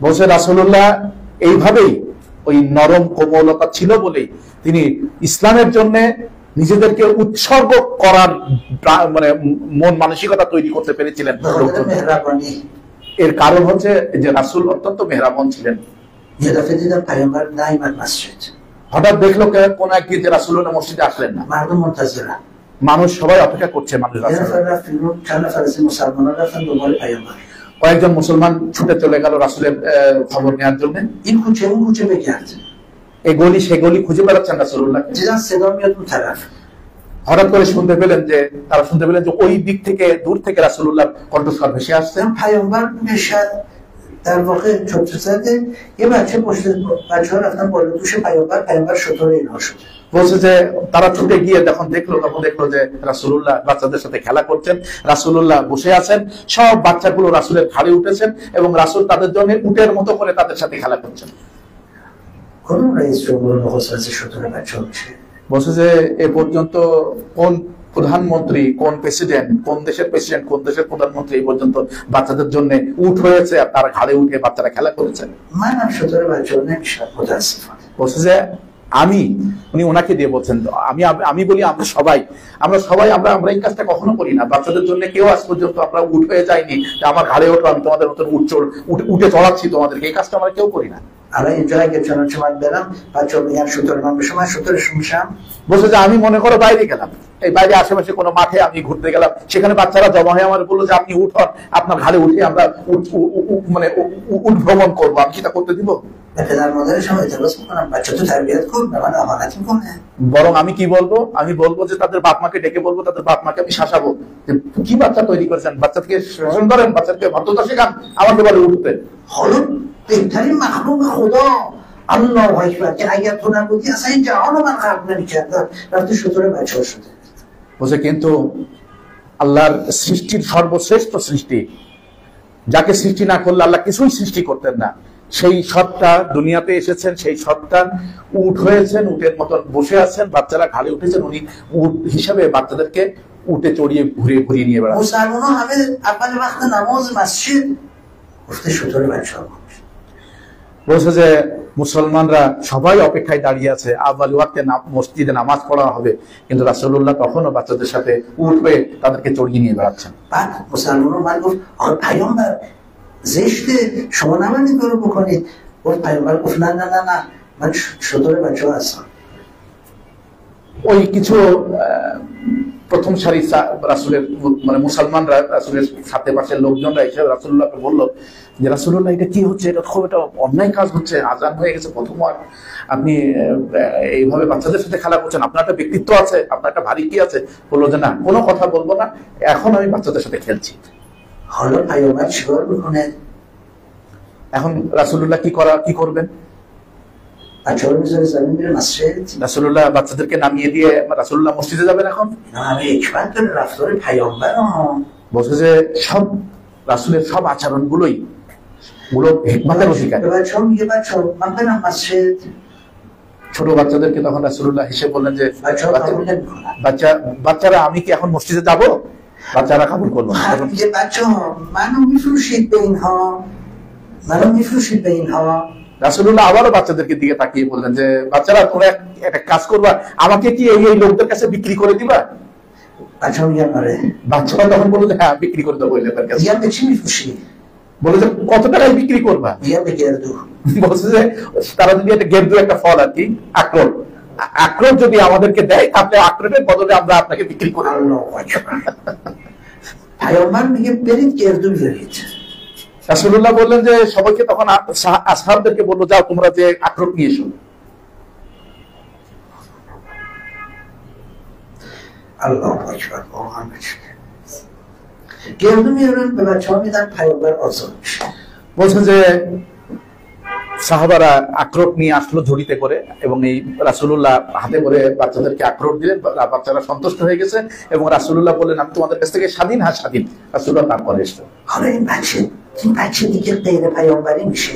বলছে রাসূলুল্লাহ এইভাবেই ওই নরম কোমলতা ছিল বলেই তিনি ইসলামের জন্য নিজেদেরকে উৎসর্গ করার মানে মন মানসিকতা তৈরি করতে পেরেছিলেন। এর কারণ হচ্ছে যে রাসূল অত্যন্ত মেহরাবান ছিলেন। হঠাৎ দেখলো কোন একদিন যে রাসূলুল্লাহ মসজিদে আসলেন না, মানুষ সবাই অপেক্ষা করছে। মানুষ কয়েকজন মুসলমান ছুটে চলে গেল রাসূলের খবর নেওয়ার জন্য। এই গলি সে গলি খুঁজে বেড়াচ্ছেন রাসূলুল্লাহ। হঠাৎ করে শুনতে পেলেন যে ওই দিক থেকে দূর থেকে রাসূলুল্লাহ কণ্ঠস্বর ভেসে আসছে। در واقع چوبچه زده یه بچه پشت بچه‌ها رفتن بالا دوش پیامبر شطور اینها شد। বলছে যে তারা ছুটে গিয়ে তখন দেখলো যে রাসূলুল্লাহ বাচ্চাদের সাথে খেলা করছেন, রাসূলুল্লাহ বসে আছেন, সব বাচ্চাগুলো রাসূলের ঘাড়ে উঠেছেন এবং রাসূল তাদের জন্য উটের মতো করে তাদের সাথে খেলা করছেন। কোন রাইস জমহুর নখসাসে শতর বাচ্চা হচ্ছে। বলছে যে এ পর্যন্ত কোন প্রধানমন্ত্রী, কোন প্রেসিডেন্ট, কোন দেশের প্রেসিডেন্ট, কোন দেশের প্রধানমন্ত্রী এই পর্যন্ত বাচ্চাদের জন্য উট হয়েছে আর তারা ঘাড়ে উঠে বাচ্চারা খেলা করেছেন। বলছে যে উনি ওনাকে দিয়ে বলছেন আমি বলি আমরা সবাই এই কাজটা কখনো করি না। বাচ্চাদের জন্য কেউ আজ পর্যন্ত আমরা উঠ হয়ে যায়নি যে আমার ঘাড়ে ওঠো, আমি তোমাদের মতন উঠে চড়াচ্ছি তোমাদেরকে, এই কাজটা আমরা কেউ করি না। বলছে যে আমি মনে করো বাইরে গেলাম, এই বাইরে আশেপাশে কোনো মাঠে আমি ঘুরতে গেলাম, সেখানে বাচ্চারা জমা হয়ে আমার বললো যে আপনি উঠন, আপনার ঘাড়ে উঠে আমরা মানে উঠ ভ্রমণ করবো, আমি সেটা করতে দিব? বরং আমি কি বলবো, আমি বলবো যে তাদের বাপ মাকে ডেকে বলবো, তাদের বাপ মাকে আমি শাসাবো যে কি বাচ্চা তৈরি করেছেন, বাচ্চাকে শাসন করেন, বাচ্চাকে ভদ্রতা শেখান, আমাকে বলে উঠতে। بهترین مخلوق خدا الله اکبر که اگر تو نبودی اصلا این جهان رو من خلق نمی‌کردم رفته شطور بچه‌ها شده। বলছে কিন্তু আল্লাহর সৃষ্টির সর্বশ্রেষ্ঠ সৃষ্টি, যাকে সৃষ্টি না করলে আল্লাহ কিছুই সৃষ্টি করতেন না, সেই সত্তা দুনিয়াতে এসেছেন, সেই সত্তা উট হয়েছেন, উটের মতন বসে আছেন, বাচ্চারা ঘাড়ে উঠেছেন, উনি উট হিসাবে বাচ্চাদেরকে উটে চড়িয়ে ঘুরিয়ে নিয়ে বেড়াচ্ছেন। মুসলমানরা হবে আব্বাল ওয়াক্ত নামাজ মসজিদ উঠতে শطور বাচ্চারা। বলছে যে মুসলমানরা সবাই অপেক্ষায় দাঁড়িয়ে আছে, আব্বাল ওয়াক্তে মসজিদে নামাজ পড়া হবে, কিন্তু রাসূলুল্লাহ তখনও বাচ্চাদের সাথে উঠবে তাদেরকে চড়িয়ে নিয়ে বেড়াচ্ছেন। মুসলমানরা মানে আর پیامبر زشته شما نباید این کارو بکنید. گفت پیامبر گفت نه من شطور بچه ها هستم. ওই কিছু প্রথম সারি রাসূলের মানে মুসলমানরা রাসূলের সাথে পাশের লোকজনরা এসে রাসূলুল্লাহকে বলল যে রাসূলুল্লাহ এটা কি হচ্ছে, এটা খুব একটা অন্যায় কাজ হচ্ছে, আজান হয়ে গেছে প্রথমবার, আপনি এইভাবে বাচ্চাদের সাথে খেলা করছেন, আপনার একটা ব্যক্তিত্ব আছে, আপনার একটা ভারী কি আছে। বললো যে না, কোনো কথা বলবো না, এখন আমি বাচ্চাদের সাথে খেলছি। حالا پیامبر چیکار میکنه؟ এখন রাসূলুল্লাহ কি করবেন? بچه ها رو میذاره زمین میره مسجد. রাসূলুল্লাহ বাচ্চাদেরকে নামিয়ে দিয়ে রাসূলুল্লাহ মসজিদে যাবেন। এখন اینا همه حکمت داره رفتار پیامبر ها. বলছে যে সব রাসূলের সব আচরণগুলোই হিকমতের অধিকার। به بچه ها میگه بچه ها من برم مسجد. ছোট বাচ্চাদেরকে তখন রাসূলুল্লাহ হেসে বললেন যে بچه ها قبول نمیکنن. বাচ্চারা আমি কি এখন মসজিদে যাব? বাচ্চারা কবুল করলো না। میگه بچه ها منو میفروشید به اینها، منو میفروشید به اینها. রাসূলুল্লাহ আবারও বাচ্চাদেরকে দিকে তাকিয়ে বললেন যে বাচ্চারা তোমরা একটা কাজ করবা, আমাকে কি এই লোকদের কাছে বিক্রি করে দিবা? بچه ها میگن آره. বাচ্চারা তখন বললো যে হ্যাঁ বিক্রি করে দেবো ওই লোকের কাছে। میگن به چی میفروشی؟ বলে যে কত টাকায় বিক্রি করবা? میگن به گردو. বলছে যে তারা যদি একটা গেরদু, একটা ফল আর কি, আখরোট যদি আমাদেরকে দেয় তাহলে আখরোটের বদলে আমরা আপনাকে বিক্রি করে দেব। الله اکبر. پیامبر میگه برید گردو بیارید. রাসূলুল্লাহ বললেন যে সবাইকে তখন আসহাবদেরকে বললো যাও তোমরা যে আখরোট নিয়ে এসো। الله اکبر. واقعا گردو میارن به بچه ها میدن، پیامبر آزاد میشه. বলছেন যে সাহাবারা আখরোট নিয়ে আসলো ঝুড়িতে করে এবং এই রাসূলুল্লাহ হাতে করে বাচ্চাদেরকে আখরোট দিলেন। বাচ্চারা সন্তুষ্ট হয়ে গেছে এবং রাসূলুল্লাহ বললেন আমি তোমাদের কাছ থেকে স্বাধীন। হ্যাঁ স্বাধীন। রাসূলুল্লাহ তারপরে এসলো। حالا این بچه دیگه غیر پیامبری میشه.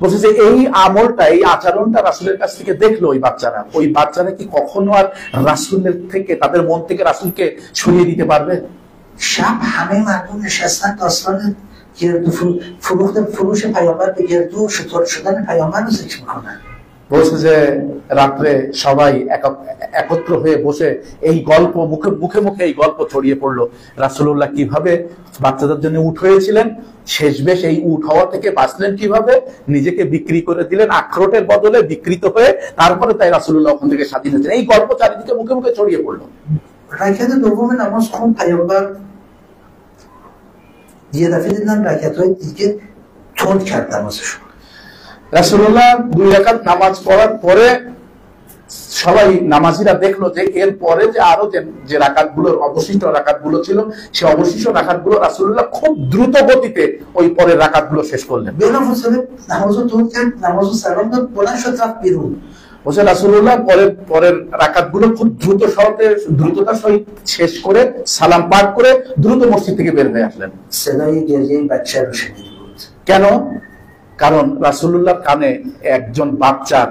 বলছে যে এই আমলটা, এই আচরণটা রাসূলের কাছ থেকে দেখলো ওই বাচ্চারা কি কখনো আর রাসূলের থেকে, তাদের মন থেকে রাসূলকে সরিয়ে দিতে পারবে? شب همه مردم نشستن داستان گردو فروش پیامبر به گردو شطور شدن پیامبر رو ذکر میکنن. বলছে যে রাত্রে সবাই একত্র হয়ে বসে এই গল্প মুখে মুখে এই গল্প ছড়িয়ে পড়লো রাসূলুল্লাহ কিভাবে বাচ্চাদের জন্য উট হয়েছিলেন, শেষবেশ এই উট হওয়া থেকে বাঁচলেন কিভাবে, নিজেকে বিক্রি করে দিলেন আখরোটের বদলে, বিকৃত হয়ে তারপরে তাই রাসূলুল্লাহ ওখান থেকে স্বাধীন হয়েছেন। এই গল্প চারিদিকে মুখে মুখে ছড়িয়ে পড়লো। رکعت دوم نماز خون پیامبر یه دفعه دیدن رکعت‌های دیگه تند کرد نمازشون. রাসূলুল্লাহ 2 রাকাত নামাজ পড়ার পরে সবাই নামাজিরা দেখলো যে এর পরে যে আরো যে রাকাতগুলোর অবশিষ্ট রাকাতগুলো ছিল, সেই অবশিষ্ট রাকাতগুলো রাসূলুল্লাহ খুব দ্রুত গতিতে ওই পরের রাকাতগুলো শেষ করলেন। بلافاصله نمازو تند کرد، نمازو سلام داد، بلند شد رفت بیرون. বলছে রাসূলুল্লাহ পরের রাকাতগুলো খুব দ্রুততার সহিত শেষ করে সালাম পাঠ করে দ্রুত মসজিদ থেকে বের হয়ে আসলেন। صدای گریه بچه رو شنیده بود. কেন? কারণ রাসূলুল্লাহর কানে একজন বাচ্চার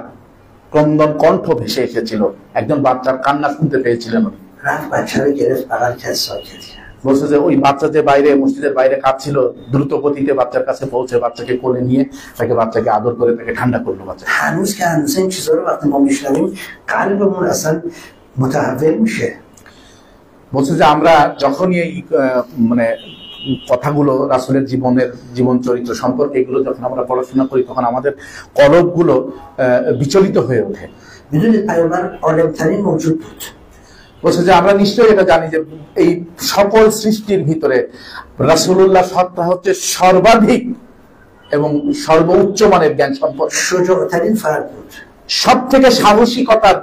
ক্রন্দন কণ্ঠ ভেসে এসেছিল, একজন বাচ্চার কান্না শুনতে পেয়েছিলেন। رفت بچه رو گرفت بغل کرد ساکت کرد. বলছে যে ওই বাচ্চা যে মসজিদের বাইরে কাঁদছিল, দ্রুত গতিতে বাচ্চার কাছে পৌঁছে বাচ্চাকে কোলে নিয়ে বাচ্চাকে আদর করে তাকে ঠান্ডা করলো। বাচ্চা هنوز که هنوز این چیزا رو وقتی ما میشنویم قلبمون اصلا متحول میشه. বলছে যে আমরা যখনই এই মানে কথাগুলো রাসূলের জীবন চরিত্র সম্পর্কে এগুলো যখন আমরা পড়াশোনা করি তখন আমাদের কলবগুলো বিচলিত হয়ে ওঠে। میدونید پیامبر عالم‌ترین موجود بود. বলছে যে আমরা নিশ্চয়ই এটা জানি যে এই সকল সৃষ্টির ভিতরে রাসূলুল্লাহ সত্তা হচ্ছে সর্বাধিক এবং সর্বোচ্চ মানের জ্ঞান সম্পন্ন। شجاع‌ترین فرد بود. সব থেকে সাহসিকতার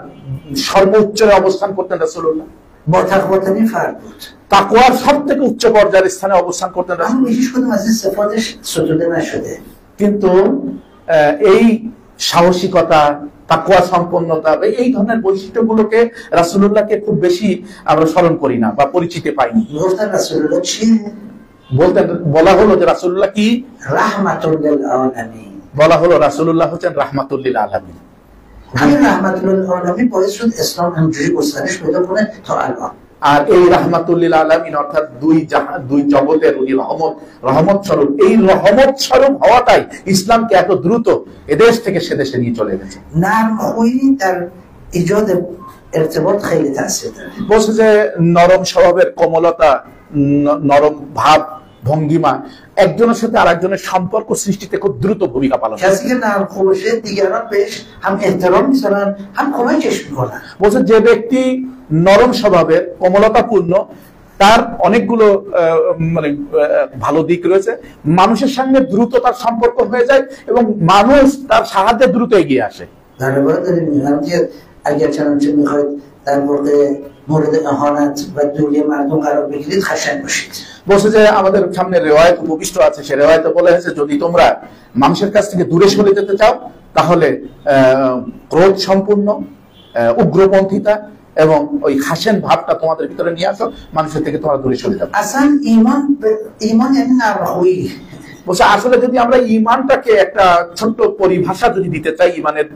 সর্বোচ্চ অবস্থান করতেন রাসূলুল্লাহ। با تقواترین فرد بود. তাকওয়ার সব থেকে উচ্চ পর্যায়ের স্থানে অবস্থান করতেন اما রাসূলুল্লাহ। هیچ کدوم از این صفاتش ستوده نشده. কিন্তু এই সাহসিকতা, তাকওয়া সম্পন্নতা এই ধরনের বৈশিষ্ট্যগুলোকে রাসূলুল্লাহকে খুব বেশি আমরা স্মরণ করি না বা পরিচিতি পাইনি। گفتن رسول الله چیه؟ বলা হলো যে রাসূলুল্লাহ কি? رحمت للعالمین. বলা হলো রাসূলুল্লাহ হচ্ছেন রাহমাতুল লিল আলামিন। همین رحمت للعالمین باعث شد اسلام همجوری گسترش پیدا کنه تا الان. আর এই রাহমাতুল লিল আলামিন অর্থাৎ দুই জগতের উনি রহমত স্বরূপ, এই রহমত স্বরূপ হওয়াটাই ইসলামকে এত দ্রুত এদেশ থেকে সে দেশে নিয়ে চলে গেছে। نرم‌خویی در ایجاد ارتباط خیلی تاثیر داره. বলছে যে নরম স্বভাবের কোমলতা, নরম ভাব ভঙ্গিমা একজনের সাথে আরেকজনের সম্পর্ক সৃষ্টিতে খুব দ্রুত ভূমিকা পালন করে। کسی که نرم باشه دیگران بهش هم احترام میذارن هم کمکش میکنن. বলছে যে ব্যক্তি নরম স্বভাবের, কোমলতাপূর্ণ, তার অনেকগুলো মানে ভালো দিক রয়েছে। মানুষের সঙ্গে দ্রুত তার সম্পর্ক হয়ে যায় এবং মানুষ তার সাহায্যে দ্রুত এগিয়ে আসে। در روایت داریم میگم که اگر چنانچه میخواید در واقع مورد اهانت و دوری مردم قرار بگیرید خشن باشید. বলছে যে আমাদের সামনে রেওয়ায়েত উপবিষ্ট আছে, সে রেওয়ায়েতে বলা হয়েছে যদি তোমরা মানুষের কাছ থেকে দূরে সরে যেতে চাও তাহলে ক্রোধ সম্পূর্ণ, উগ্রপন্থিতা এবং ওই খাসেন ভাবটা তোমাদের ভিতরে নিয়ে আসো, মানুষের থেকে তোমরা দূরে সরে যাবে। اصلا ایمان یعنی نرم‌خویی. বলছে আসলে যদি আমরা ইমানটাকে একটা ছোট্ট পরিভাষা যদি দিতে চাই, ইমানের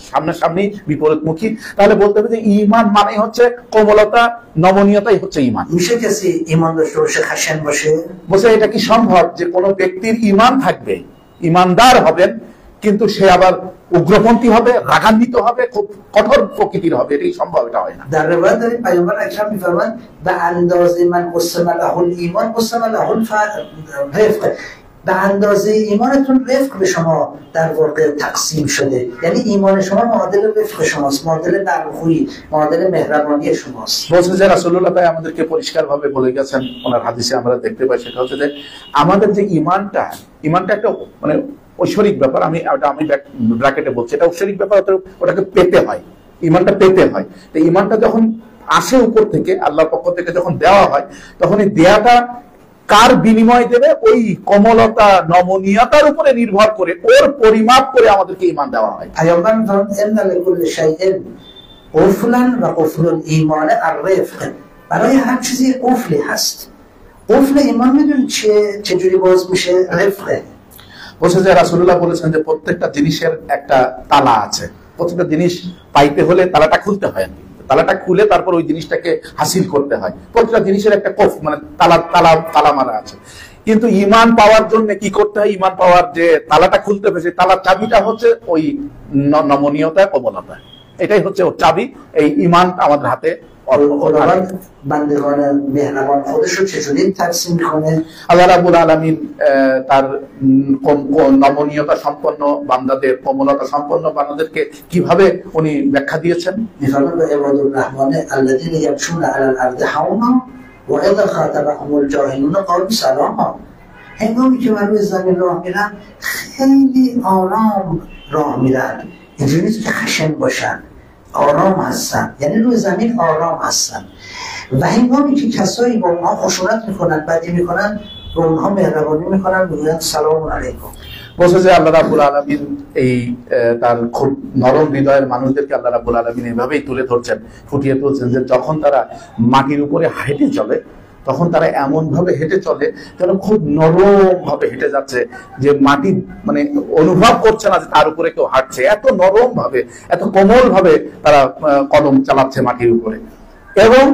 সামনাসামনি বিপরীতমুখী, তাহলে বলতে হবে যে ইমান মানে হচ্ছে কোমলতা, নমনীয়তাই হচ্ছে ইমান। میشه کسی ایمان داشته باشه خشن باشه؟ বলছে এটা কি সম্ভব যে কোনো ব্যক্তির ইমান থাকবে, ইমানদার হবেন, কিন্তু সে আবার উগ্রপন্থী হবে, রাগান্বিত হবে, খুব কঠোর প্রকৃতির হবে? এটাই সম্ভব? এটা হয় না। در روایت داریم پیامبر اکرم میفرمایند به اندازه من قسم له الایمان قسم له الرفق. به اندازه ایمانتون رفق به شما در واقع تقسیم شده. یعنی ایمان شما معادل رفق شماست، معادل نرم‌خویی، معادل مهربانی شماست. বলছে যে রাসূলুল্লাহ তাই আমাদেরকে পরিষ্কারভাবে বলে গেছেন, ওনার হাদিসে আমরা দেখতে পাই, সেটা হচ্ছে যে আমাদের যে ইমানটা একটা মানে ঐশ্বরিক ব্যাপার। আমি ব্র্যাকেটে বলছি, এটা ঐশ্বরিক ব্যাপার, ওটাকে পেতে হয়, ইমানটা পেতে হয়। তো ইমানটা যখন আসে উপর থেকে, আল্লাহর পক্ষ থেকে যখন দেওয়া হয়, তখন এই দেয়াটা কার বিনিময় দেবে? ওই কোমলতা, নমনীয়তার উপরে নির্ভর করে, ওর পরিমাপ করে আমাদেরকে ইমান দেওয়া হয়। پیامبر فرمود ان لكل شيء قفلا و قفل الایمان الرفق. برای هر چیزی قفلی هست. قفل ایمان میدونید چجوری باز میشه؟ رفقه. বলছে যে রাসূলুল্লাহ বলেছেন যে প্রত্যেকটা জিনিসের একটা তালা আছে, প্রত্যেকটা জিনিস পাইতে হলে তালাটা খুলতে হয়, তালাটা খুলে তারপর ওই জিনিসটাকে হাসিল করতে হয়। প্রত্যেকটা জিনিসের একটা মানে তালা মারা আছে। কিন্তু ইমান পাওয়ার জন্য কি করতে হয়? ইমান পাওয়ার যে তালাটা খুলতে হবে, সেই তালার চাবিটা হচ্ছে ওই নমনীয়তা, কোমলতা। এটাই হচ্ছে ওর চাবি। এই ইমান আমাদের হাতে। خداوند بندگان مهربان خودش رو چجوری تقسیم میکنه؟ আল্লাহ রাব্বুল আলামিন তার নমনীয়তা সম্পন্ন বান্দাদের, কোমলতা সম্পন্ন বান্দাদেরকে কিভাবে উনি ব্যাখ্যা দিয়েছেন? میفرماید عباد الرحمن الذين يمشون على الارض هونا واذا خاطبهم الجاهلون قالوا سلاما. هنگامی که بر روی زمین راه میرن خیلی آرام راه میرن، اینجوری نیست که خشن باشن، آرام هستن، یعنی روی زمین آرام هستن. و هنگامی که کسایی با اونها خشونت میکنن، بدی میکنن، به اونها مهربانی میکنن، میگویند سلام علیکم. বলছে যে আল্লাহ রাব্বুল আলামিন এই তার খুব নরম হৃদয়ের মানুষদেরকে আল্লাহ রাব্বুল আলামিন এভাবেই তুলে ধরছেন, ফুটিয়ে তুলছেন যে যখন তারা মাটির উপরে হেঁটে চলে, তখন তারা এমন ভাবে হেঁটে চলে যেন খুব নরম ভাবে হেঁটে যাচ্ছে, যে মাটি মানে অনুভব করছে না যে তার উপরে কেউ হাঁটছে। এত নরম ভাবে, এত কোমল ভাবে তারা কদম চালাচ্ছে মাটির উপরে। এবং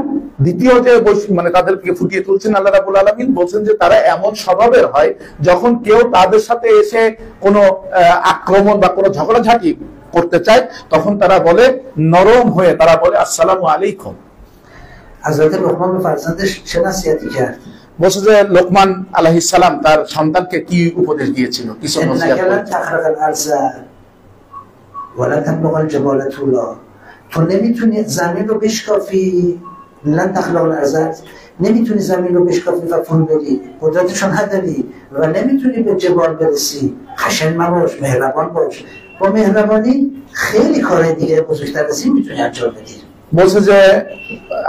দ্বিতীয় যে মানে তাদেরকে ফুটিয়ে তুলছেন আল্লাহ রাব্বুল আলামিন, বলছেন যে তারা এমন স্বভাবের হয়, যখন কেউ তাদের সাথে এসে কোনো আক্রমণ বা কোনো ঝগড়াঝাটি করতে চায়, তখন তারা বলে নরম হয়ে, তারা বলে আসসালামু আলাইকুম। حضرت لقمان به فرزندش چه نصیحتی کرد؟ বলছে যে লোকমান আলাইহিস সালাম তার সন্তানকে কি উপদেশ দিয়েছিল, কিছু নসিহত انك لن تخرق الارض ولا تبلغ الجبال طولا. تو نمیتونی زمین رو بشکافی، لن تخرق الارض، نمیتونی زمین رو بشکافی و فرو بری، قدرتشون نداری و نمیتونی به جبال برسی. خشن مباش، مهربان باش. با مهربانی خیلی کارهای دیگه بزرگتر از این میتونی انجام بدی. বলছে যে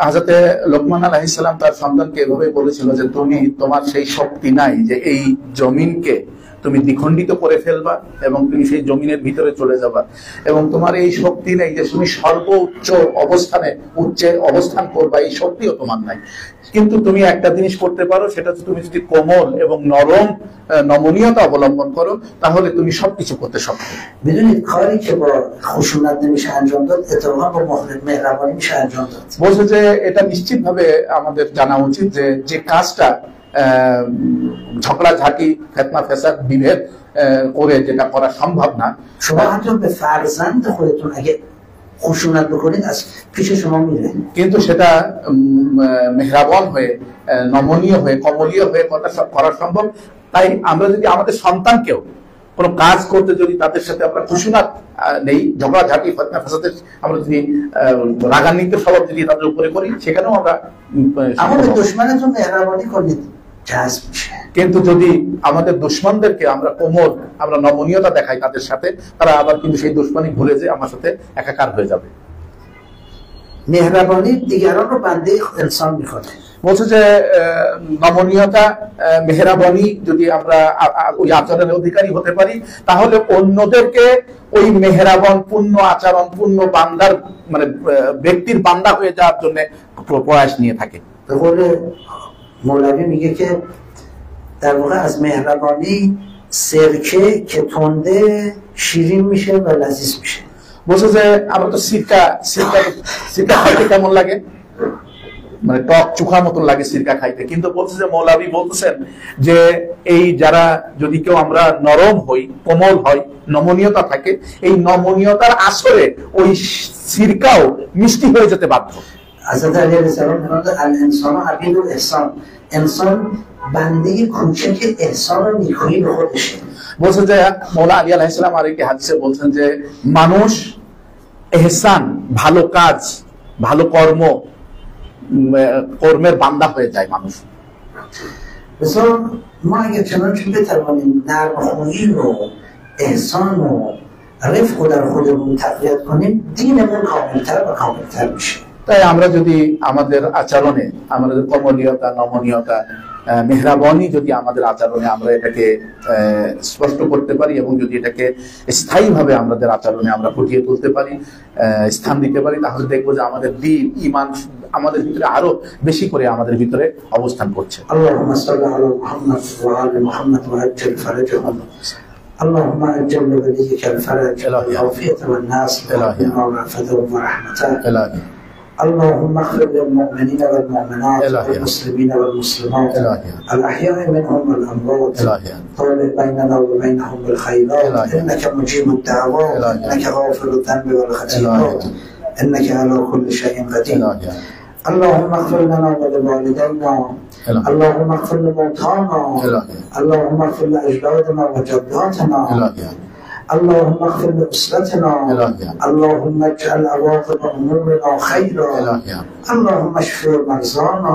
হযরতে লোকমান আলাইহিস সালাম তার সন্তানকে এভাবে বলেছিল যে তুমি, তোমার সেই শক্তি নাই যে এই জমিনকে তুমি দ্বিখণ্ডিত করে ফেলবা এবং তুমি সেই জমিনের ভিতরে চলে যাবা, এবং তোমার এই শক্তি নেই যে তুমি সর্বোচ্চ উচ্চে অবস্থান করবা, এই শক্তিও তোমার নাই। কিন্তু তুমি একটা জিনিস করতে পারো, সেটা হচ্ছে তুমি যদি কোমল এবং নমনীয়তা অবলম্বন করো, তাহলে তুমি সবকিছু করতে সক্ষম। بدونید کاری که با خشونت نمیشه انجام داد اتفاقا با مهربانی میشه انجام داد. বলছে যে এটা নিশ্চিতভাবে আমাদের জানা উচিত যে কাজটা ঝগড়াঝাটি, ফিতনা ফাসাদ, বিভেদ করে যেটা করা সম্ভব না। شما حتی به فرزند خودتون اگه خشونت بکنید از پیش شما میره. কিন্তু সেটা মেহরাবন হয়ে নমনীয় হয়ে কমলীয় হয়ে করা সম্ভব। তাই আমরা যদি আমাদের সন্তানকেও কোনো কাজ করতে যদি তাদের সাথে আমরা খুশুনাত নেই, ঝগড়াঝাটি ফতনা ফাসাদে আমরা যদি রাগান্বিত স্বভাব যদি তাদের উপরে করি, সেখানেও আমরা আমাদের দুশমনের জন্য মেহরবানি করলে জায়েজ মিশে। কিন্তু যদি আমাদের দুশমনদেরকে আমরা কোমল, আমরা নমনীয়তা দেখাই তাদের সাথে, তারা আবার কিন্তু সেই দুশমনী ভুলে যে আমার সাথে একাকার হয়ে যাবে। মেহরবানি দিগারন رو بنده انسان میکنه। বলছে যে নমনীয়তা, মেহরাবানি যদি আমরা ওই আচরণের অধিকারী হতে পারি, তাহলে অন্যদেরকে ওই মেহরাবান পূর্ণ আচরণ পূর্ণ বান্দার মানে ব্যক্তির বান্দা হয়ে যাওয়ার জন্য প্রয়াস নিয়ে থাকে। به قول مولوی میگه که در واقع از مهربانی سرکه که تنده شیرین میشه و لذیذ میشه। বলছে যে আমরা তো সিরকা খাইতে কেমন লাগে, মানে টক চুখার মতন লাগে সিরকা খাইতে, কিন্তু বলছে যে মৌলাবি বলতেছেন যে এই যারা যদি কেউ আমরা নরম হই, কোমল হয়, নমনীয়তা থাকে, এই নমনীয়তার আসরে ওই সিরকাও মিষ্টি হয়ে যেতে বাধ্য। حضرت علیه السلام فرمودند الانسان عبید الاحسان، انسان بنده کوچک احسان و نیکویی به خودشه। বলছেন যে মৌলা আলী আলাইহিস সালাম আরেকটি হাদিসে বলছেন যে মানুষ এহসান, ভালো কাজ, ভালো কর্মের বান্দা হয়ে যায় মানুষ। بسیار ما اگر چنانچه بتوانیم نرم‌خویی رو، احسان و رفق رو در خودمون تقویت کنیم، دینمون کاملتر و کاملتر میشه। তাই আমরা যদি আমাদের আচরণে আমাদের কমলীয়তা, নমনীয়তা, মেহরাবানি যদি আমাদের আচরণে আমরা এটাকে স্পষ্ট করতে পারি এবং যদি এটাকে স্থায়ীভাবে আমাদের আচরণে আমরা ফুটিয়ে তুলতে পারি, স্থান দিতে পারি, তাহলে দেখবো যে আমাদের দ্বীন, ঈমান আমাদের ভিতরে আরো বেশি করে আমাদের ভিতরে অবস্থান করছে। আল্লাহুম্মা সাল্লি আলা মুহাম্মাদ ওয়া আলি মুহাম্মাদ ওয়া আজ্জিল ফারাজাহুম। اللهم اجل لوليك الفرج والعافية والناصر والرأفة والرحمة. اللهم اغفر للمؤمنين والمؤمنات والمسلمين والمسلمات الأحياء منهم والأموات، طول بيننا وبينهم بالخيرات، إنك مجيب الدعوات، إنك غافر الذنب والخطيئات، إنك على كل شيء قدير. اللهم اغفر لنا ولوالدينا، اللهم اغفر لموتانا، اللهم اغفر لأجدادنا وجداتنا، اللهم اغفر لأسرتنا، اللهم اجعل عواقب أمورنا خيرا، اللهم اشف مرضانا،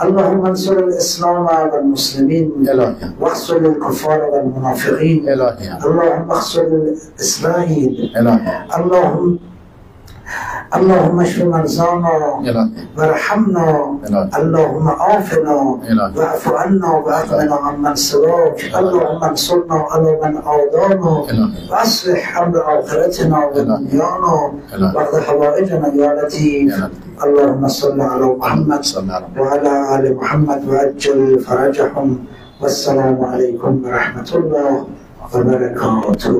اللهم انصر الإسلام والمسلمين واخذل الكفار والمنافقين، اللهم اخذل إسرائيل، اللهم اشف مرضانا وارحمنا، اللهم عافنا واعف عنا واغننا عمن سواك، اللهم انصرنا على من عادانا واصلح امر آخرتنا ودنيانا واقض حوائجنا يا لطيف. اللهم صل على محمد وعلى آل محمد وعجل فرجهم، والسلام عليكم ورحمة الله وبركاته.